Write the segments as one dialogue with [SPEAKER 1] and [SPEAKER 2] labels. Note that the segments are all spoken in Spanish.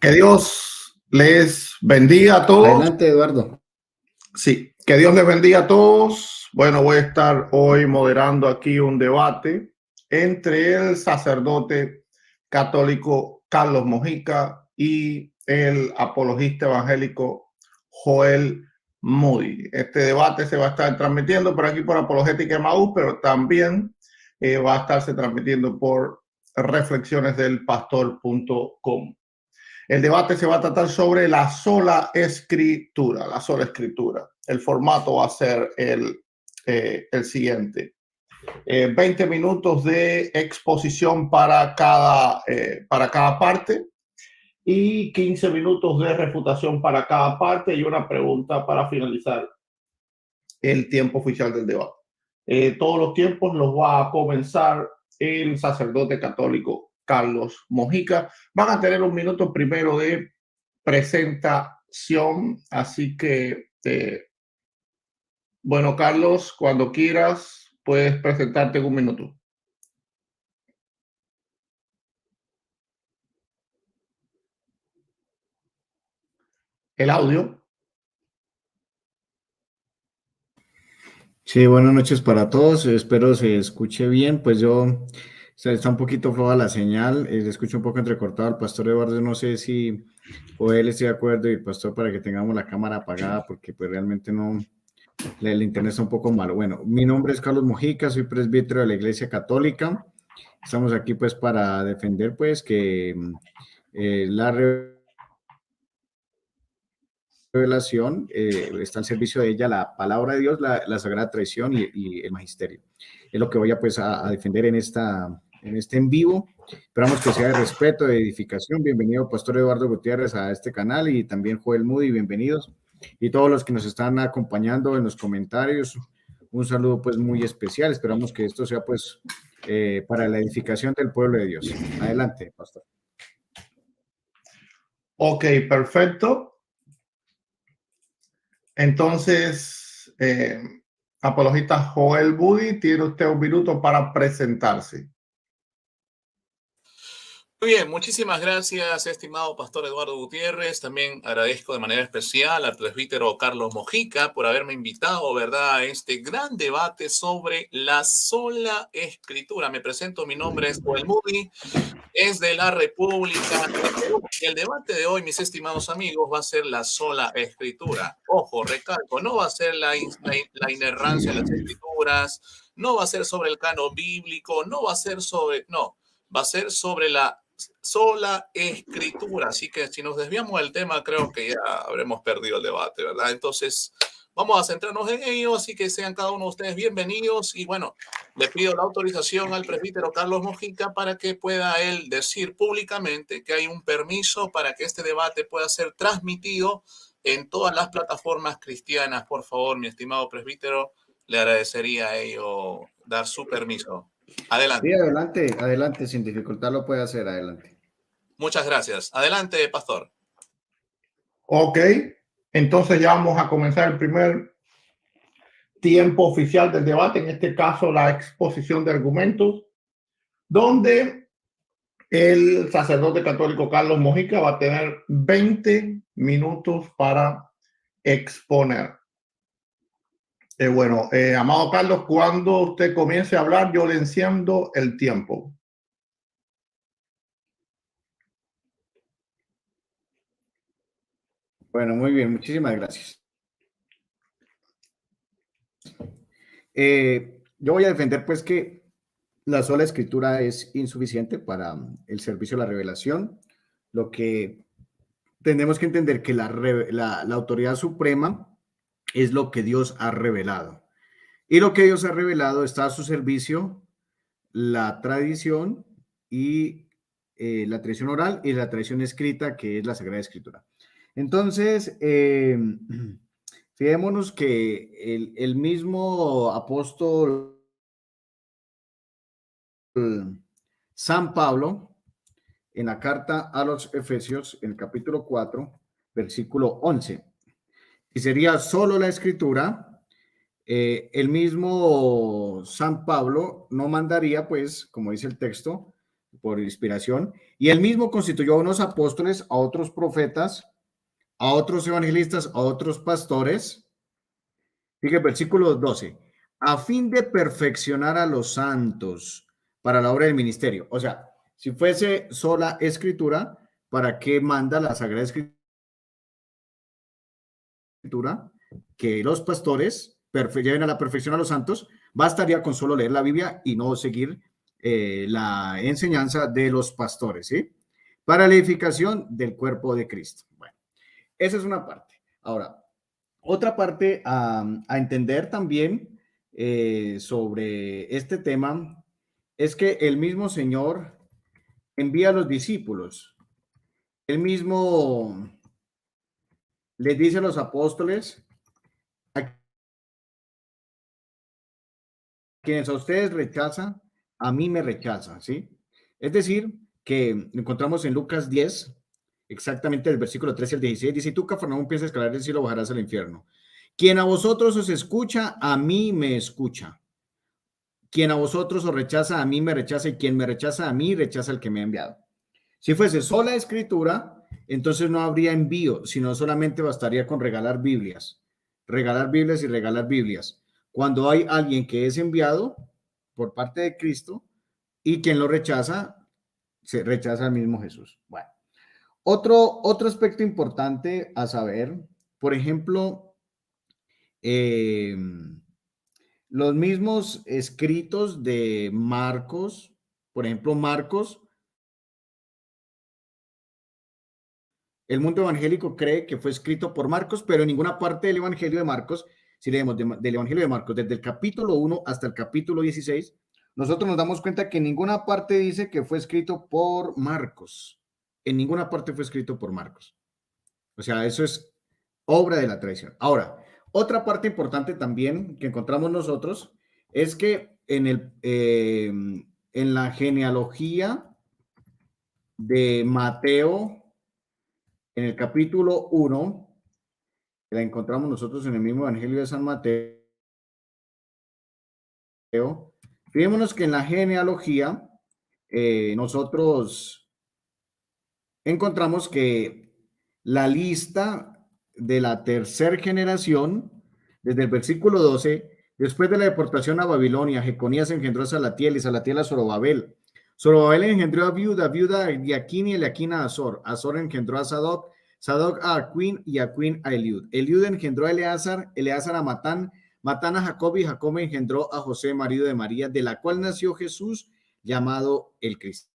[SPEAKER 1] Que Dios les bendiga a todos.
[SPEAKER 2] Adelante, Eduardo.
[SPEAKER 1] Sí, que Dios les bendiga a todos. Bueno, voy a estar hoy moderando aquí un debate entre el sacerdote católico Carlos Mojica y el apologista evangélico Joel Moody. Este debate se va a estar transmitiendo por aquí por Apologética Emaús, pero también va a estarse transmitiendo por reflexionesdelpastor.com. El debate se va a tratar sobre la sola escritura, la sola escritura. El formato va a ser el siguiente. 20 minutos de exposición para cada parte y 15 minutos de refutación para cada parte y una pregunta para finalizar el tiempo oficial del debate. Todos los tiempos los va a comenzar el sacerdote católico Carlos Mojica. Van a tener un minuto primero de presentación, así que, bueno, Carlos, cuando quieras, puedes presentarte en un minuto. El audio.
[SPEAKER 2] Sí, buenas noches para todos. Espero se escuche bien. Pues está un poquito floja la señal. Se escucha un poco entrecortado. El pastor Eduardo, no sé si Joel esté de acuerdo y el pastor para que tengamos la cámara apagada porque pues realmente no, el internet está un poco malo. Bueno, mi nombre es Carlos Mojica, soy presbítero de la Iglesia Católica. Estamos aquí pues para defender pues que la revelación está al servicio de ella la palabra de Dios, la sagrada tradición y el magisterio. Es lo que voy a pues a defender en este en vivo. Esperamos que sea de respeto, de edificación. Bienvenido Pastor Eduardo Gutiérrez a este canal y también Joel Moody, bienvenidos. Y todos los que nos están acompañando en los comentarios, un saludo pues muy especial. Esperamos que esto sea pues para la edificación del pueblo de Dios. Adelante, Pastor.
[SPEAKER 1] Ok, perfecto. Entonces, apologista Joel Moody, tiene usted un minuto para presentarse.
[SPEAKER 3] Muy bien, muchísimas gracias, estimado Pastor Eduardo Gutiérrez. También agradezco de manera especial al presbítero Carlos Mojica por haberme invitado, ¿verdad?, a este gran debate sobre la sola escritura. Me presento, mi nombre es Joel Moody, es de la República de Perú. Y el debate de hoy, mis estimados amigos, va a ser la sola escritura. Ojo, recalco, no va a ser la inerrancia de las escrituras, no va a ser sobre el canon bíblico, no va a ser sobre, no, va a ser sobre la sola escritura. Así que si nos desviamos del tema, creo que ya habremos perdido el debate, ¿verdad? Entonces, vamos a centrarnos en ello, así que sean cada uno de ustedes bienvenidos. Y bueno, le pido la autorización al presbítero Carlos Mojica para que pueda él decir públicamente que hay un permiso para que este debate pueda ser transmitido en todas las plataformas cristianas. Por favor, mi estimado presbítero, le agradecería a ello dar su permiso. Adelante.
[SPEAKER 2] Sí, adelante, sin dificultad lo puede hacer, adelante.
[SPEAKER 3] Muchas gracias. Adelante, pastor.
[SPEAKER 1] Ok, entonces ya vamos a comenzar el primer tiempo oficial del debate, en este caso la exposición de argumentos, donde el sacerdote católico Carlos Mojica va a tener 20 minutos para exponer. Amado Carlos, cuando usted comience a hablar, yo le enciendo el tiempo.
[SPEAKER 2] Bueno, muy bien, muchísimas gracias. Yo voy a defender pues que la sola escritura es insuficiente para el servicio de la revelación. Lo que tenemos que entender que la autoridad suprema es lo que Dios ha revelado. Y lo que Dios ha revelado está a su servicio la tradición y la tradición oral y la tradición escrita, que es la Sagrada Escritura. Entonces, fijémonos que el mismo apóstol San Pablo, en la carta a los Efesios, en el capítulo 4, versículo 11, y sería solo la escritura, el mismo San Pablo no mandaría, pues, como dice el texto, por inspiración, y él mismo constituyó a unos apóstoles, a otros profetas, a otros evangelistas, a otros pastores. Fíjate, versículo 12, a fin de perfeccionar a los santos para la obra del ministerio. O sea, si fuese sola escritura, ¿para qué manda la Sagrada Escritura? Que los pastores lleven a la perfección a los santos. Bastaría con solo leer la Biblia y no seguir la enseñanza de los pastores, ¿sí? Para la edificación del cuerpo de Cristo. Bueno, esa es una parte. Ahora, otra parte a entender también sobre este tema es que el mismo Señor envía a los discípulos. Él mismo les dice a los apóstoles, a quienes a ustedes rechazan, a mí me rechazan, ¿sí? Es decir, que encontramos en Lucas 10, exactamente el versículo 13 al 16, dice, tú, Cafarnaúm, piensas escalar del cielo, bajarás al infierno. Quien a vosotros os escucha, a mí me escucha. Quien a vosotros os rechaza, a mí me rechaza, y quien me rechaza a mí, rechaza al que me ha enviado. Si fuese sola escritura, entonces no habría envío, sino solamente bastaría con regalar Biblias y regalar Biblias. Cuando hay alguien que es enviado por parte de Cristo y quien lo rechaza, se rechaza al mismo Jesús. Bueno, otro aspecto importante a saber, por ejemplo, los mismos escritos de Marcos, por ejemplo, Marcos, el mundo evangélico cree que fue escrito por Marcos, pero en ninguna parte del Evangelio de Marcos, si leemos del Evangelio de Marcos, desde el capítulo 1 hasta el capítulo 16, nosotros nos damos cuenta que en ninguna parte dice que fue escrito por Marcos. En ninguna parte fue escrito por Marcos. O sea, eso es obra de la tradición. Ahora, otra parte importante también que encontramos nosotros es que en la genealogía de Mateo, en el capítulo 1, la encontramos nosotros en el mismo Evangelio de San Mateo. Fijémonos que en la genealogía nosotros encontramos que la lista de la tercera generación, desde el versículo 12, después de la deportación a Babilonia, Jeconías engendró a Salatiel y Salatiel a Zorobabel. Zorobabel engendró a Viuda, Viuda a Eliaquín y Eliaquín a Azor. Azor engendró a Sadoc, Sadoc a Aquín y Aquín a Eliud. Eliud engendró a Eleazar, Eleazar a Matán, Matán a Jacob y Jacob engendró a José, marido de María, de la cual nació Jesús, llamado el Cristo.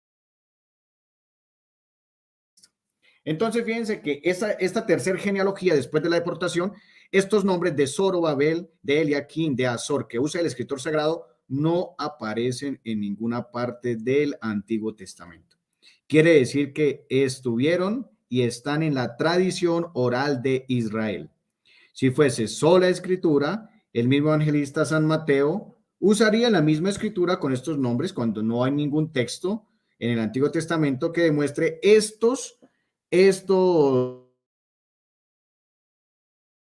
[SPEAKER 2] Entonces, fíjense que esta tercera genealogía, después de la deportación, estos nombres de Zorobabel, de Eliaquín, de Azor, que usa el escritor sagrado, no aparecen en ninguna parte del Antiguo Testamento. Quiere decir que estuvieron y están en la tradición oral de Israel. Si fuese sola escritura, el mismo evangelista San Mateo usaría la misma escritura con estos nombres cuando no hay ningún texto en el Antiguo Testamento que demuestre estos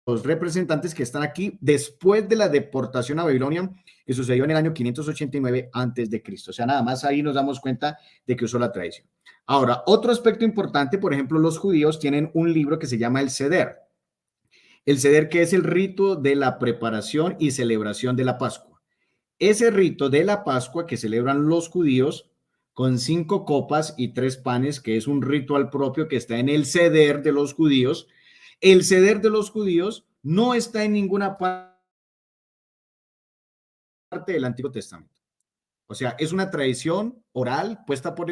[SPEAKER 2] los representantes que están aquí después de la deportación a Babilonia que sucedió en el año 589 antes de Cristo. O sea, nada más ahí nos damos cuenta de que usó la tradición. Ahora, otro aspecto importante, por ejemplo, los judíos tienen un libro que se llama el Seder. El Seder, que es el rito de la preparación y celebración de la Pascua. Ese rito de la Pascua que celebran los judíos con 5 copas y 3 panes, que es un ritual propio que está en el Seder de los judíos. El Seder de los judíos no está en ninguna parte del Antiguo Testamento. O sea, es una tradición oral puesta por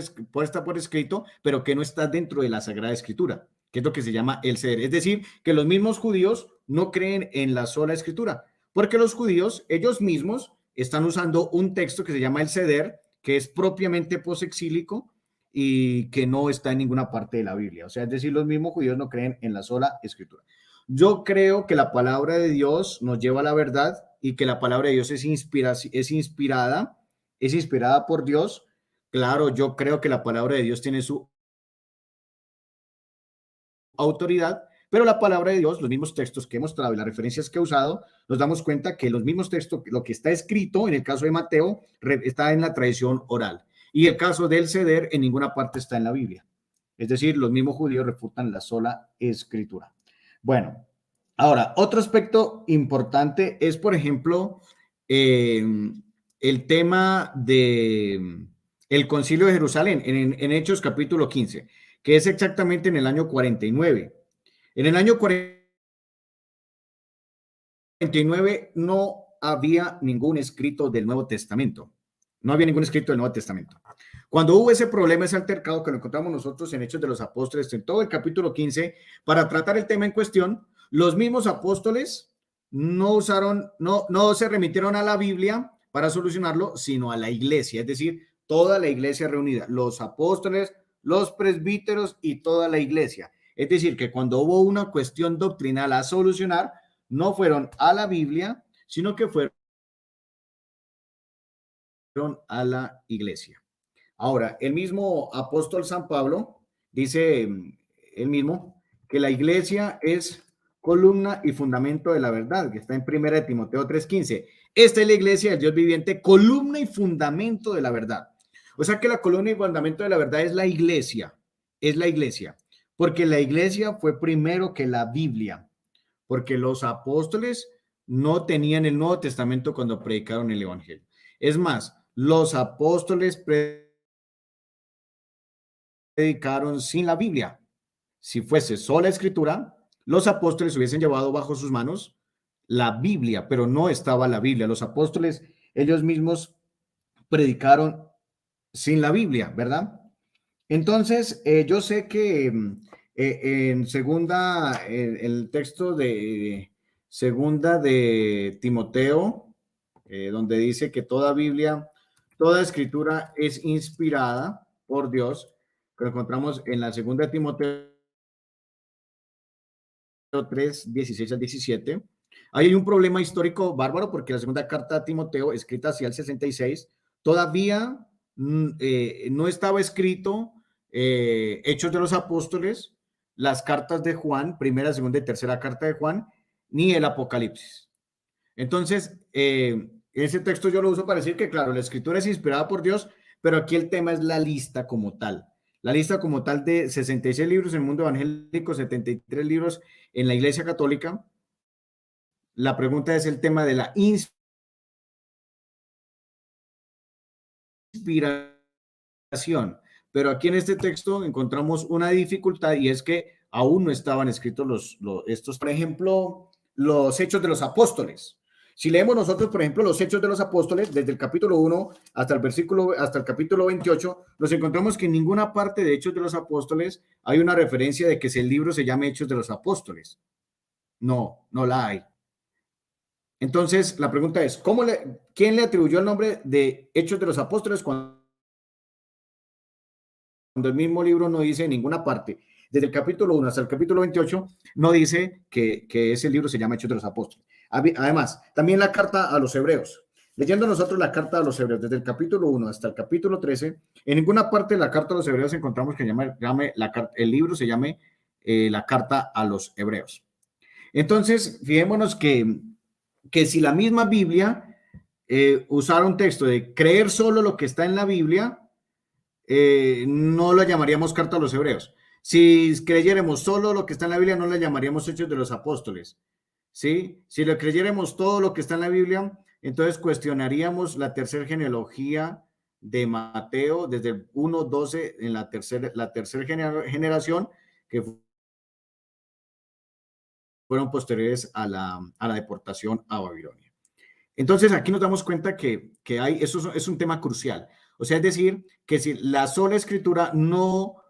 [SPEAKER 2] escrito, pero que no está dentro de la Sagrada Escritura, que es lo que se llama el Seder. Es decir, que los mismos judíos no creen en la sola Escritura, porque los judíos, ellos mismos, están usando un texto que se llama el Seder, que es propiamente posexílico y que no está en ninguna parte de la Biblia. O sea, es decir, los mismos judíos no creen en la sola Escritura. Yo creo que la palabra de Dios nos lleva a la verdad y que la palabra de Dios es inspirada por Dios. Claro, yo creo que la palabra de Dios tiene su autoridad, pero la palabra de Dios, los mismos textos que he mostrado y las referencias que he usado, nos damos cuenta que los mismos textos, lo que está escrito en el caso de Mateo, está en la tradición oral. Y el caso del ceder en ninguna parte está en la Biblia. Es decir, los mismos judíos refutan la sola escritura. Bueno, ahora, otro aspecto importante es, por ejemplo, el tema de el Concilio de Jerusalén en Hechos capítulo 15, que es exactamente en el año 49. En el año 49 no había ningún escrito del Nuevo Testamento. No había ningún escrito del Nuevo Testamento. Cuando hubo ese problema, ese altercado que lo encontramos nosotros en Hechos de los Apóstoles, en todo el capítulo 15, para tratar el tema en cuestión, los mismos apóstoles no se remitieron a la Biblia para solucionarlo, sino a la iglesia, es decir, toda la iglesia reunida, los apóstoles, los presbíteros y toda la iglesia. Es decir, que cuando hubo una cuestión doctrinal a solucionar, no fueron a la Biblia, sino que fueron a la iglesia. Ahora, el mismo apóstol San Pablo dice él mismo que la iglesia es columna y fundamento de la verdad, que está en 1 Timoteo 3:15. Esta es la iglesia del Dios viviente, columna y fundamento de la verdad. O sea que la columna y fundamento de la verdad es la iglesia, porque la iglesia fue primero que la Biblia, porque los apóstoles no tenían el Nuevo Testamento cuando predicaron el Evangelio. Es más, los apóstoles predicaron sin la Biblia. Si fuese sola escritura, los apóstoles hubiesen llevado bajo sus manos la Biblia, pero no estaba la Biblia. Los apóstoles, ellos mismos predicaron sin la Biblia, ¿verdad? Entonces, yo sé que en segunda, el texto de segunda de Timoteo, donde dice que toda Biblia, toda escritura es inspirada por Dios, que lo encontramos en la segunda de Timoteo 3, 16 al 17. Ahí hay un problema histórico bárbaro porque la segunda carta de Timoteo, escrita hacia el 66, todavía no estaba escrito Hechos de los Apóstoles, las cartas de Juan, primera, segunda y tercera carta de Juan, ni el Apocalipsis. Entonces, ese texto yo lo uso para decir que, claro, la escritura es inspirada por Dios, pero aquí el tema es la lista como tal. La lista como tal de 66 libros en el mundo evangélico, 73 libros en la Iglesia Católica. La pregunta es el tema de la inspiración. Pero aquí en este texto encontramos una dificultad y es que aún no estaban escritos estos, por ejemplo, los Hechos de los Apóstoles. Si leemos nosotros, por ejemplo, los Hechos de los Apóstoles, desde el capítulo 1 hasta el capítulo 28, nos encontramos que en ninguna parte de Hechos de los Apóstoles hay una referencia de que el libro se llame Hechos de los Apóstoles. No la hay. Entonces, la pregunta es, ¿quién le atribuyó el nombre de Hechos de los Apóstoles cuando el mismo libro no dice en ninguna parte, desde el capítulo 1 hasta el capítulo 28, no dice que ese libro se llama Hechos de los Apóstoles? Además, también la carta a los Hebreos. Leyendo nosotros la carta a los Hebreos, desde el capítulo 1 hasta el capítulo 13, en ninguna parte de la carta a los Hebreos encontramos que el libro se llame la carta a los Hebreos. Entonces, fijémonos que si la misma Biblia usara un texto de creer solo lo que está en la Biblia, no lo llamaríamos carta a los Hebreos. Si creyéramos solo lo que está en la Biblia, no le llamaríamos Hechos de los Apóstoles. ¿Sí? Si le creyéramos todo lo que está en la Biblia, entonces cuestionaríamos la tercera genealogía de Mateo desde el 1:12 en la tercera generación, que fueron posteriores a la deportación a Babilonia. Entonces aquí nos damos cuenta que eso es un tema crucial. O sea, es decir, que si la sola escritura no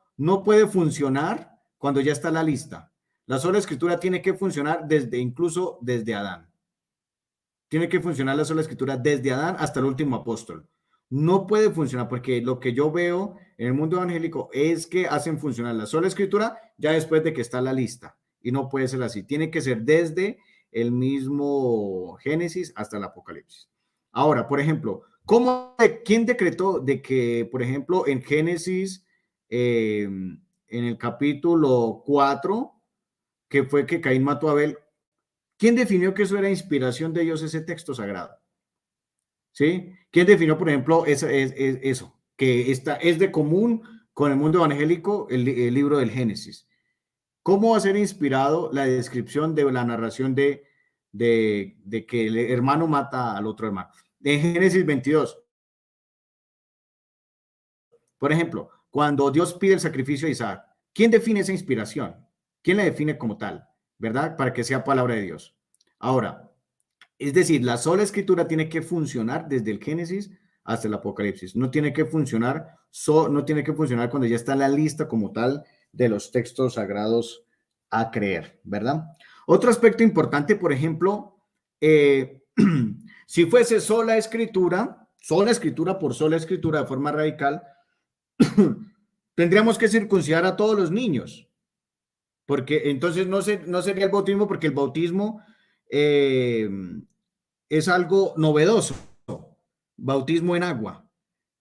[SPEAKER 2] puede funcionar cuando ya está la lista. La sola escritura tiene que funcionar incluso desde Adán. Tiene que funcionar la sola escritura desde Adán hasta el último apóstol. No puede funcionar porque lo que yo veo en el mundo evangélico es que hacen funcionar la sola escritura ya después de que está la lista. Y no puede ser así. Tiene que ser desde el mismo Génesis hasta el Apocalipsis. Ahora, por ejemplo, ¿quién decretó de que, por ejemplo, en Génesis, en el capítulo 4, que fue que Caín mató a Abel, quién definió que eso era inspiración de Dios, ese texto sagrado? ¿Sí? ¿Quién definió, por ejemplo, eso? que es de común con el mundo evangélico, el libro del Génesis. ¿Cómo va a ser inspirado la descripción de la narración de que el hermano mata al otro hermano? En Génesis 22, por ejemplo, cuando Dios pide el sacrificio de Isaac, ¿quién define esa inspiración? ¿Quién la define como tal? ¿Verdad? Para que sea palabra de Dios. Ahora, es decir, la sola escritura tiene que funcionar desde el Génesis hasta el Apocalipsis. No tiene que funcionar, no tiene que funcionar cuando ya está la lista como tal de los textos sagrados a creer, ¿verdad? Otro aspecto importante, por ejemplo, si fuese sola escritura por sola escritura de forma radical, tendríamos que circuncidar a todos los niños, porque entonces no sería el bautismo, porque el bautismo es algo novedoso. Bautismo en agua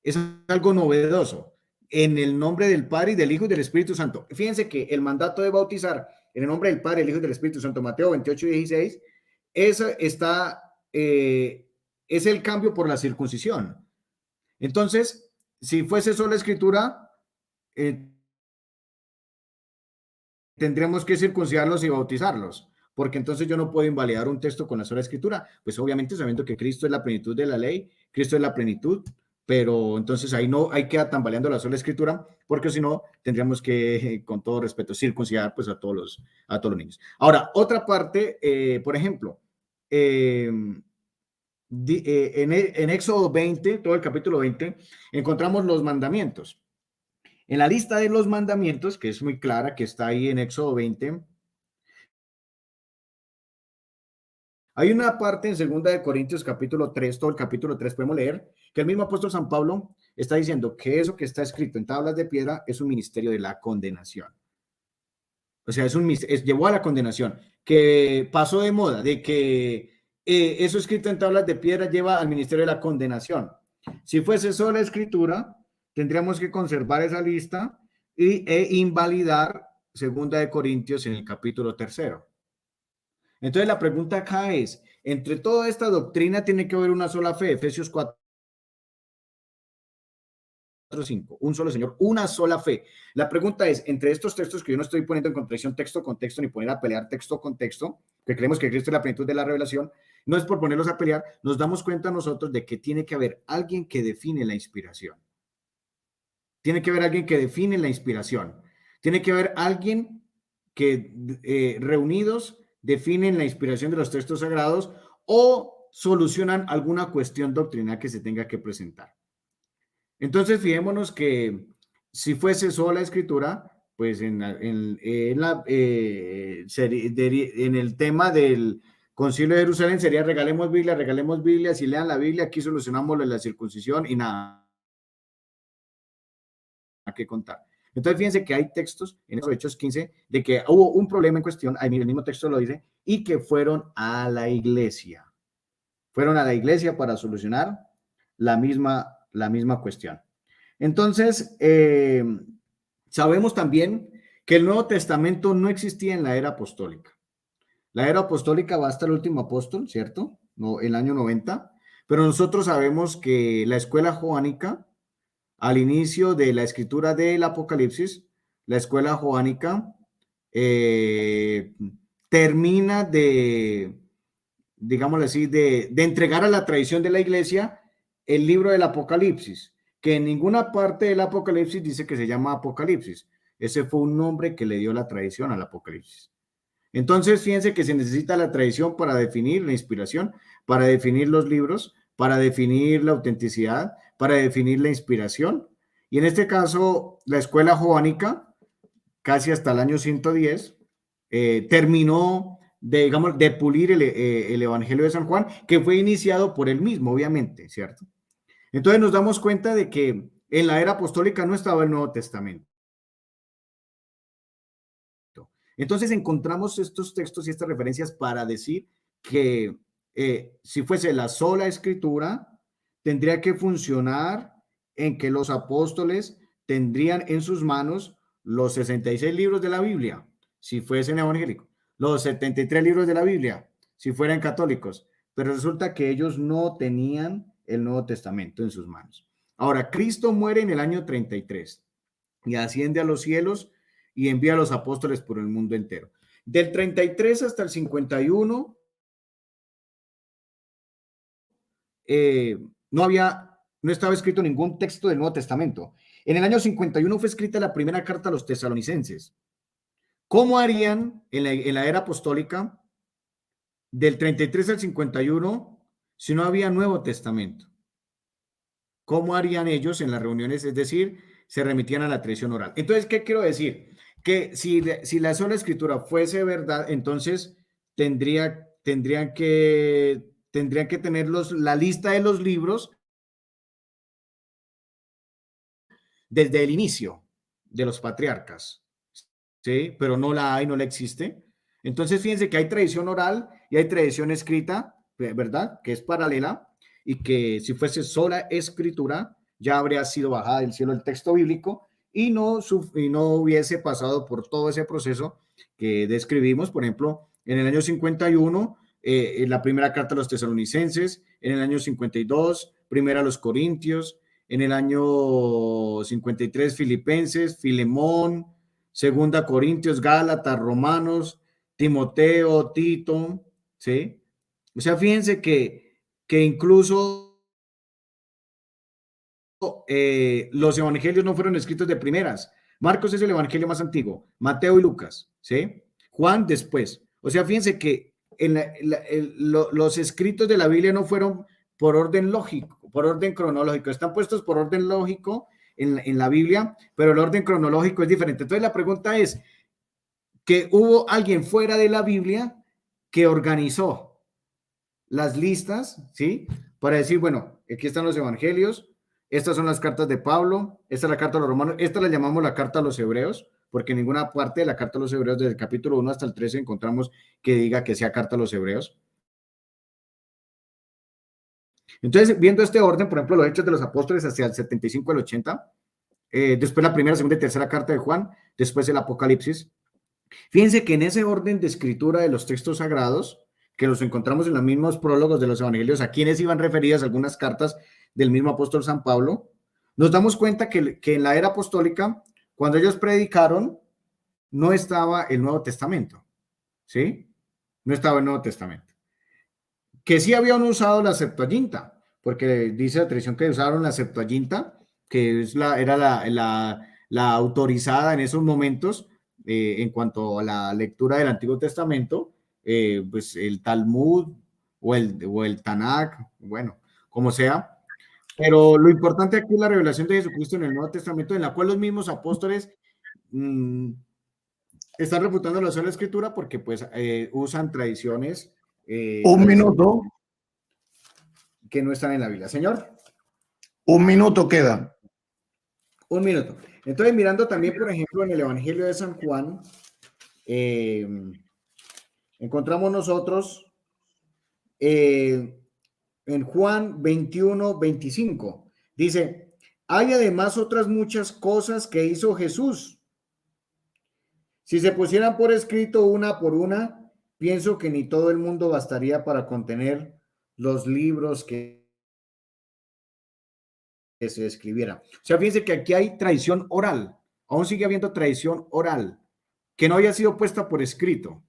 [SPEAKER 2] es algo novedoso, en el nombre del Padre y del Hijo y del Espíritu Santo. Fíjense que el mandato de bautizar en el nombre del Padre, del Hijo y del Espíritu Santo, Mateo 28:16, es el cambio por la circuncisión. Entonces, si fuese solo escritura, tendríamos que circuncidarlos y bautizarlos, porque entonces yo no puedo invalidar un texto con la sola escritura, pues obviamente sabiendo que Cristo es la plenitud de la ley, Cristo es la plenitud, pero entonces ahí no hay que tambaleando la sola escritura, porque si no tendríamos que, con todo respeto, circuncidar pues a todos los niños. Ahora, otra parte, por ejemplo, en Éxodo 20, todo el capítulo 20, encontramos los mandamientos. En la lista de los mandamientos, que es muy clara, que está ahí en Éxodo 20, hay una parte en 2 Corintios capítulo 3, todo el capítulo 3 podemos leer, que el mismo apóstol San Pablo está diciendo que eso que está escrito en tablas de piedra es un ministerio de la condenación. O sea, llevó a la condenación, que pasó de moda, de que eso escrito en tablas de piedra lleva al ministerio de la condenación. Si fuese sola escritura, tendríamos que conservar esa lista e invalidar 2 Corintios en el capítulo 3. Entonces la pregunta acá es, entre toda esta doctrina tiene que haber una sola fe, Efesios 4:5, un solo Señor, una sola fe. La pregunta es, entre estos textos que yo no estoy poniendo en contradicción texto con texto, ni poner a pelear texto con texto, que creemos que Cristo es la plenitud de la revelación, no es por ponerlos a pelear, nos damos cuenta nosotros de que tiene que haber alguien que define la inspiración. Tiene que haber alguien que define la inspiración. Tiene que haber alguien que reunidos definen la inspiración de los textos sagrados o solucionan alguna cuestión doctrinal que se tenga que presentar. Entonces, fijémonos que si fuese sola escritura, pues en el tema del Concilio de Jerusalén sería regalemos Biblia, si lean la Biblia, aquí solucionamos la circuncisión y nada que contar. Entonces, fíjense que hay textos en esos Hechos 15 de que hubo un problema en cuestión, ahí el mismo texto lo dice, y que fueron a la iglesia. Fueron a la iglesia para solucionar la misma cuestión. Entonces, sabemos también que el Nuevo Testamento no existía en la era apostólica. La era apostólica va hasta el último apóstol, ¿cierto? No, el año 90, pero nosotros sabemos que la escuela joánica, al inicio de la escritura del Apocalipsis, la escuela joánica termina digámoslo así, de entregar a la tradición de la iglesia el libro del Apocalipsis, que en ninguna parte del Apocalipsis dice que se llama Apocalipsis. Ese fue un nombre que le dio la tradición al Apocalipsis. Entonces, fíjense que se necesita la tradición para definir la inspiración, para definir los libros, para definir la autenticidad, para definir la inspiración. Y en este caso, la escuela joánica, casi hasta el año 110, terminó de pulir el Evangelio de San Juan, que fue iniciado por él mismo, obviamente, ¿cierto? Entonces nos damos cuenta de que en la era apostólica no estaba el Nuevo Testamento. Entonces encontramos estos textos y estas referencias para decir que si fuese la sola escritura, tendría que funcionar en que los apóstoles tendrían en sus manos los 66 libros de la Biblia, si fuesen evangélicos, los 73 libros de la Biblia, si fueran católicos, pero resulta que ellos no tenían el Nuevo Testamento en sus manos. Ahora, Cristo muere en el año 33 y asciende a los cielos y envía a los apóstoles por el mundo entero. Del 33 hasta el 51, no estaba escrito ningún texto del Nuevo Testamento. En el año 51 fue escrita la primera carta a los tesalonicenses. ¿Cómo harían en la era apostólica del 33 al 51 si no había Nuevo Testamento? ¿Cómo harían ellos en las reuniones? Es decir, se remitían a la tradición oral. Entonces, ¿qué quiero decir? Que si la sola escritura fuese verdad, entonces tendrían que tener la lista de los libros desde el inicio de los patriarcas, ¿sí? Pero no la hay, no la existe. Entonces, fíjense que hay tradición oral y hay tradición escrita, ¿verdad? Que es paralela y que si fuese sola escritura, ya habría sido bajada del cielo el texto bíblico y no hubiese pasado por todo ese proceso que describimos, por ejemplo, en el año 51, la primera carta a los tesalonicenses, en el año 52, primera a los corintios, en el año 53, Filipenses, Filemón, segunda Corintios, Gálatas, Romanos, Timoteo, Tito, ¿sí? O sea, fíjense que incluso los evangelios no fueron escritos de primeras. Marcos es el evangelio más antiguo, Mateo y Lucas, ¿sí? Juan después. O sea, fíjense que los escritos de la Biblia no fueron por orden lógico, por orden cronológico, están puestos por orden lógico en la Biblia, pero el orden cronológico es diferente. Entonces la pregunta es, que hubo alguien fuera de la Biblia que organizó las listas, ¿sí? Para decir, bueno, aquí están los evangelios, estas son las cartas de Pablo, esta es la carta a los romanos, esta la llamamos la carta a los hebreos, porque en ninguna parte de la carta a los hebreos, desde el capítulo 1 hasta el 13, encontramos que diga que sea carta a los hebreos. Entonces, viendo este orden, por ejemplo, los Hechos de los Apóstoles hacia el 75 al 80, después la primera, segunda y tercera carta de Juan, después el Apocalipsis. Fíjense que en ese orden de escritura de los textos sagrados, que los encontramos en los mismos prólogos de los evangelios, a quienes iban referidas algunas cartas del mismo apóstol San Pablo, nos damos cuenta que en la era apostólica, cuando ellos predicaron, no estaba el Nuevo Testamento, ¿sí? No estaba el Nuevo Testamento. Que sí habían usado la Septuaginta, porque dice la tradición que usaron la Septuaginta, que era la autorizada en esos momentos en cuanto a la lectura del Antiguo Testamento, pues el Talmud o el Tanakh, bueno, como sea. Pero lo importante aquí es la revelación de Jesucristo en el Nuevo Testamento, en la cual los mismos apóstoles están refutando la sola escritura porque pues usan tradiciones.
[SPEAKER 1] Un minuto.
[SPEAKER 2] Que no están en la Biblia. Señor.
[SPEAKER 1] Un minuto queda.
[SPEAKER 2] Un minuto. Entonces, mirando también, por ejemplo, en el Evangelio de San Juan, encontramos nosotros en Juan 21, 25. Dice, hay además otras muchas cosas que hizo Jesús. Si se pusieran por escrito una por una, pienso que ni todo el mundo bastaría para contener los libros que se escribiera. O sea, fíjense que aquí hay tradición oral, aún sigue habiendo tradición oral, que no haya sido puesta por escrito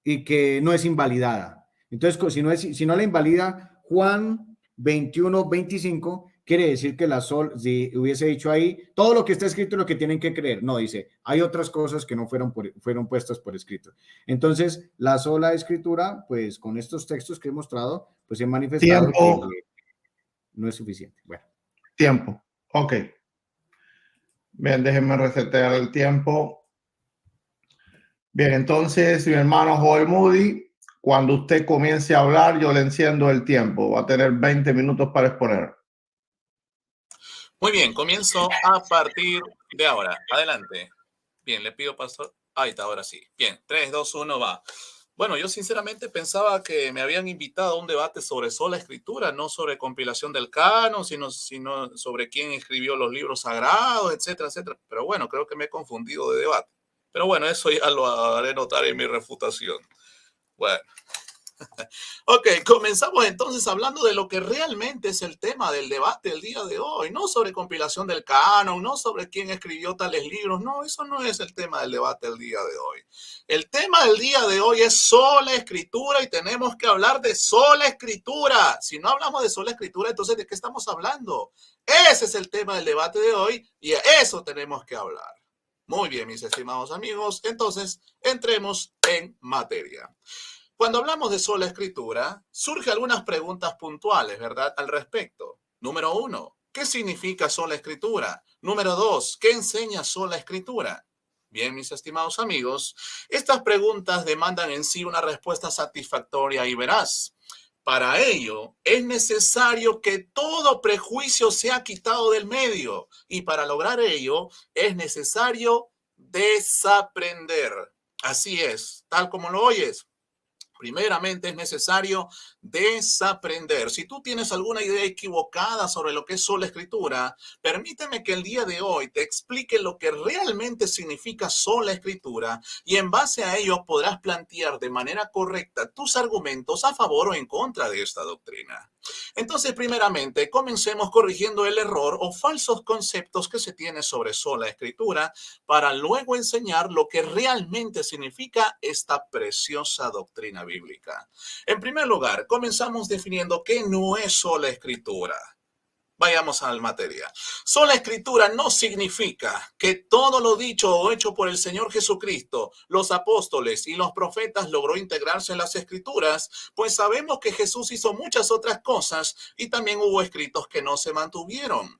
[SPEAKER 2] y que no es invalidada. Entonces, si no la invalida Juan 21, 25, quiere decir que si hubiese dicho ahí, todo lo que está escrito es lo que tienen que creer. No, dice, hay otras cosas que no fueron puestas por escrito. Entonces, la sola escritura, pues con estos textos que he mostrado, pues he manifestado que no es suficiente. Bueno.
[SPEAKER 1] Tiempo. Ok. Bien, déjenme resetear el tiempo. Bien, entonces, mi hermano Joel Moody, cuando usted comience a hablar, yo le enciendo el tiempo. Va a tener 20 minutos para exponer.
[SPEAKER 3] Muy bien, comienzo a partir de ahora. Adelante. Bien, le pido, pastor. Ahí está, ahora sí. Bien, 3, 2, 1, va. Bueno, yo sinceramente pensaba que me habían invitado a un debate sobre sola escritura, no sobre compilación del canon, sino sobre quién escribió los libros sagrados, etcétera, etcétera. Pero bueno, creo que me he confundido de debate. Pero bueno, eso ya lo haré notar en mi refutación. Bueno, Ok, comenzamos entonces hablando de lo que realmente es el tema del debate el día de hoy, no sobre compilación del canon, no sobre quién escribió tales libros, no, eso no es el tema del debate el día de hoy. El tema del día de hoy es sola escritura y tenemos que hablar de sola escritura. Si no hablamos de sola escritura, entonces ¿de qué estamos hablando? Ese es el tema del debate de hoy y a eso tenemos que hablar. Muy bien, mis estimados amigos, entonces entremos en materia. Cuando hablamos de sola escritura, surgen algunas preguntas puntuales, ¿verdad?, al respecto. Número 1, ¿qué significa sola escritura? Número 2, ¿qué enseña sola escritura? Bien, mis estimados amigos, estas preguntas demandan en sí una respuesta satisfactoria y veraz. Para ello, es necesario que todo prejuicio sea quitado del medio y para lograr ello es necesario desaprender. Así es, tal como lo oyes. Primeramente es necesario desaprender. Si tú tienes alguna idea equivocada sobre lo que es sola escritura, permíteme que el día de hoy te explique lo que realmente significa sola escritura y en base a ello podrás plantear de manera correcta tus argumentos a favor o en contra de esta doctrina. Entonces, primeramente, comencemos corrigiendo el error o falsos conceptos que se tiene sobre sola escritura para luego enseñar lo que realmente significa esta preciosa doctrina bíblica. En primer lugar, comenzamos definiendo qué no es sola escritura. Vayamos a la materia. Sola escritura no significa que todo lo dicho o hecho por el Señor Jesucristo, los apóstoles y los profetas logró integrarse en las escrituras, pues sabemos que Jesús hizo muchas otras cosas y también hubo escritos que no se mantuvieron.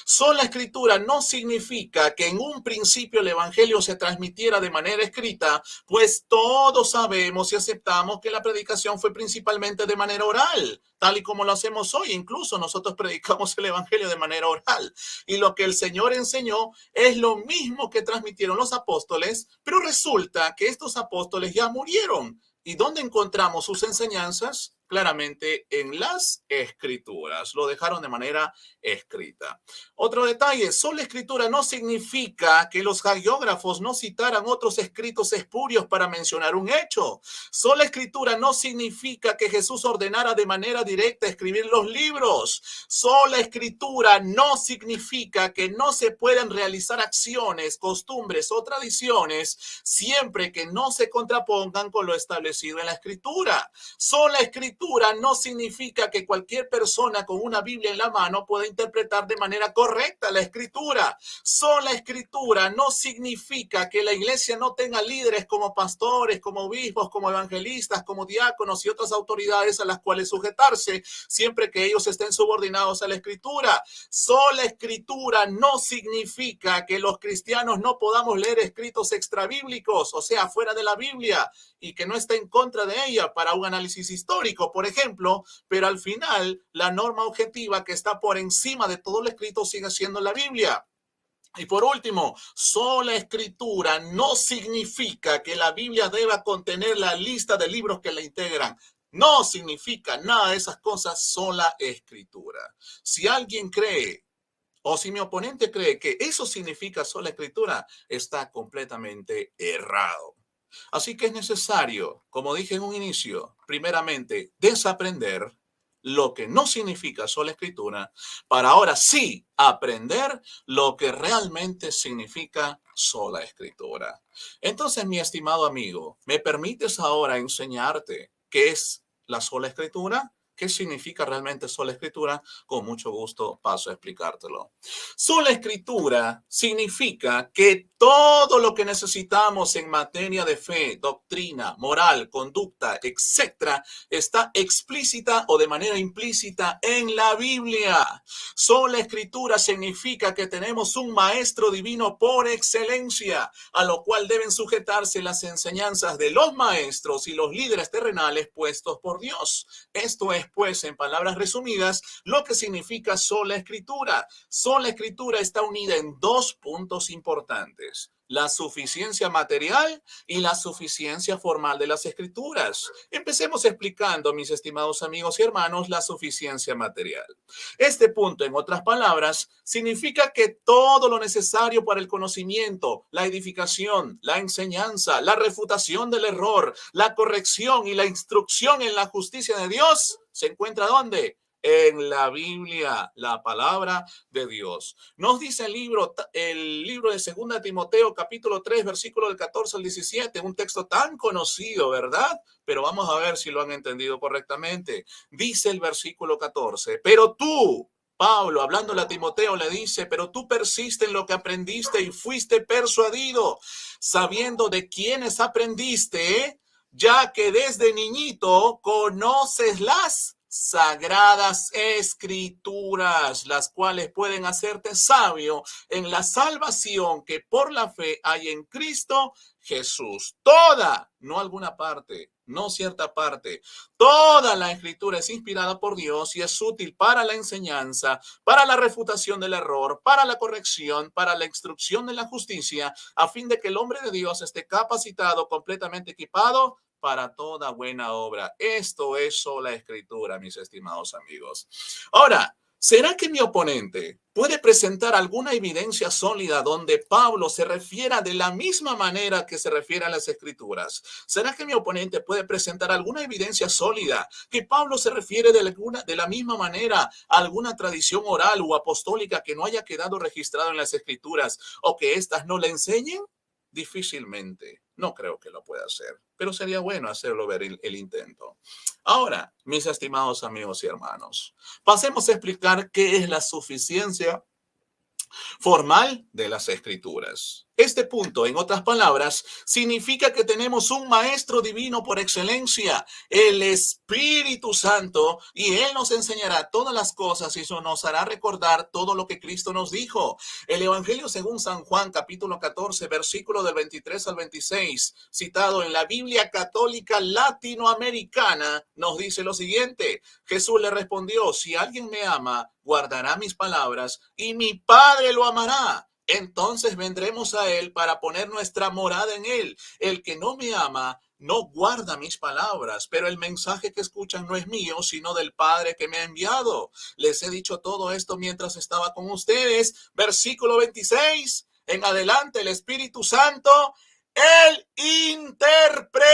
[SPEAKER 3] Sola escritura no significa que en un principio el evangelio se transmitiera de manera escrita, pues todos sabemos y aceptamos que la predicación fue principalmente de manera oral, tal y como lo hacemos hoy. Incluso nosotros predicamos el evangelio de manera oral. Y lo que el Señor enseñó es lo mismo que transmitieron los apóstoles, pero resulta que estos apóstoles ya murieron. ¿Y dónde encontramos sus enseñanzas? Claramente en las escrituras. Lo dejaron de manera escrita. Otro detalle, sola escritura no significa que los hagiógrafos no citaran otros escritos espurios para mencionar un hecho. Sola escritura no significa que Jesús ordenara de manera directa escribir los libros. Sola escritura no significa que no se puedan realizar acciones, costumbres o tradiciones siempre que no se contrapongan con lo establecido en la escritura. Sola escritura no significa que cualquier persona con una Biblia en la mano pueda interpretar de manera correcta la escritura. Sola escritura no significa que la iglesia no tenga líderes como pastores, como obispos, como evangelistas, como diáconos y otras autoridades a las cuales sujetarse, siempre que ellos estén subordinados a la escritura. Sola escritura no significa que los cristianos no podamos leer escritos extrabíblicos, o sea, fuera de la Biblia, y que no está en contra de ella para un análisis histórico, por ejemplo, pero al final la norma objetiva que está por encima de todo lo escrito sigue siendo la Biblia. Y por último, sola escritura no significa que la Biblia deba contener la lista de libros que la integran. No significa nada de esas cosas sola escritura. Si alguien cree o si mi oponente cree que eso significa sola escritura, está completamente errado. Así que es necesario, como dije en un inicio, primeramente desaprender lo que no significa sola escritura, para ahora sí aprender lo que realmente significa sola escritura. Entonces, mi estimado amigo, ¿me permites ahora enseñarte qué es la sola escritura? ¿Qué significa realmente sola escritura? Con mucho gusto paso a explicártelo. Sola escritura significa que todo lo que necesitamos en materia de fe, doctrina, moral, conducta, etcétera, está explícita o de manera implícita en la Biblia. Sola escritura significa que tenemos un maestro divino por excelencia, a lo cual deben sujetarse las enseñanzas de los maestros y los líderes terrenales puestos por Dios. Esto es, pues, en palabras resumidas, lo que significa sola escritura. Sola escritura está unida en dos puntos importantes. la suficiencia material y la suficiencia formal de las Escrituras. Empecemos explicando, mis estimados amigos y hermanos, la suficiencia material. Este punto, en otras palabras, significa que todo lo necesario para el conocimiento, la edificación, la enseñanza, la refutación del error, la corrección y la instrucción en la justicia de Dios, ¿se encuentra dónde? En la Biblia, la palabra de Dios. Nos dice el libro de 2 Timoteo, capítulo 3, versículo del 14 al 17, un texto tan conocido, ¿verdad? Pero vamos a ver si lo han entendido correctamente. Dice el versículo 14, pero tú, Pablo, hablándole a Timoteo, le dice, pero tú persiste en lo que aprendiste y fuiste persuadido, sabiendo de quiénes aprendiste, ya que desde niñito conoces las sagradas escrituras, las cuales pueden hacerte sabio en la salvación que por la fe hay en Cristo Jesús. Toda, no alguna parte, no cierta parte, toda la escritura es inspirada por Dios y es útil para la enseñanza, para la refutación del error, para la corrección, para la instrucción de la justicia, a fin de que el hombre de Dios esté capacitado, completamente equipado para toda buena obra. Esto es sola escritura, mis estimados amigos. Ahora, ¿será que mi oponente puede presentar alguna evidencia sólida donde Pablo se refiera de la misma manera que se refiere a las escrituras? ¿Será que mi oponente puede presentar alguna evidencia sólida que Pablo se refiere de la misma manera a alguna tradición oral o apostólica que no haya quedado registrado en las escrituras o que éstas no le enseñen? Difícilmente. No creo que lo pueda hacer, pero sería bueno hacerlo ver el intento. Ahora, mis estimados amigos y hermanos, pasemos a explicar qué es la suficiencia formal de las escrituras. Este punto, en otras palabras, significa que tenemos un maestro divino por excelencia, el Espíritu Santo, y Él nos enseñará todas las cosas y eso nos hará recordar todo lo que Cristo nos dijo. El Evangelio según San Juan, capítulo 14, versículo del 23 al 26, citado en la Biblia Católica Latinoamericana, nos dice lo siguiente. Jesús le respondió, si alguien me ama, guardará mis palabras y mi Padre lo amará. Entonces vendremos a él para poner nuestra morada en él. El que no me ama no guarda mis palabras, pero el mensaje que escuchan no es mío, sino del Padre que me ha enviado. Les he dicho todo esto mientras estaba con ustedes. Versículo 26. En adelante, el Espíritu Santo, el intérprete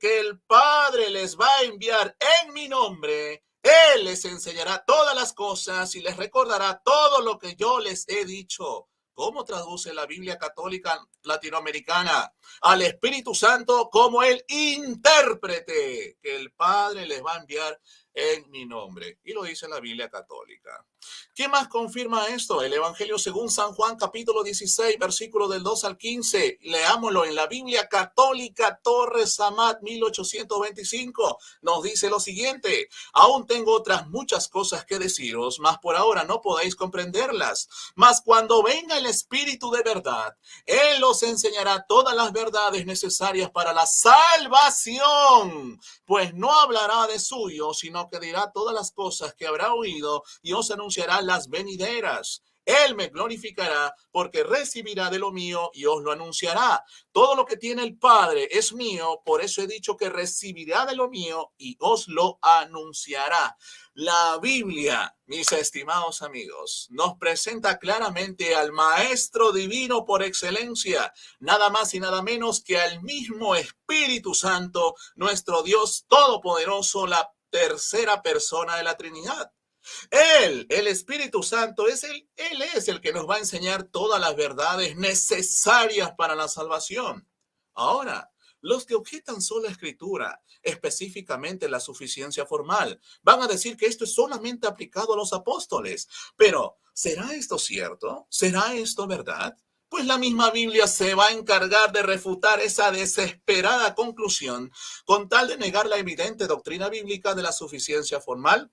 [SPEAKER 3] que el Padre les va a enviar en mi nombre. Él les enseñará todas las cosas y les recordará todo lo que yo les he dicho. ¿Cómo traduce la Biblia Católica Latinoamericana al Espíritu Santo como el intérprete que el Padre les va a enviar en mi nombre? Y lo dice la Biblia Católica. ¿Qué más confirma esto? El Evangelio según San Juan, capítulo 16, versículo del 2 al 15. Leámoslo en la Biblia Católica Torres Amat 1825. Nos dice lo siguiente. Aún tengo otras muchas cosas que deciros, mas por ahora no podéis comprenderlas. Mas cuando venga el Espíritu de verdad, Él os enseñará todas las verdades necesarias para la salvación, pues no hablará de suyo, sino que dirá todas las cosas que habrá oído y os anunciará las venideras. Él me glorificará porque recibirá de lo mío y os lo anunciará. Todo lo que tiene el Padre es mío, por eso he dicho que recibirá de lo mío y os lo anunciará. La Biblia, mis estimados amigos, nos presenta claramente al Maestro Divino por excelencia, nada más y nada menos que al mismo Espíritu Santo, nuestro Dios Todopoderoso, la tercera persona de la Trinidad. Él, el Espíritu Santo, Él es el que nos va a enseñar todas las verdades necesarias para la salvación. Ahora, los que objetan sola escritura, específicamente la suficiencia formal, van a decir que esto es solamente aplicado a los apóstoles. Pero, ¿será esto cierto? ¿Será esto verdad? Pues la misma Biblia se va a encargar de refutar esa desesperada conclusión con tal de negar la evidente doctrina bíblica de la suficiencia formal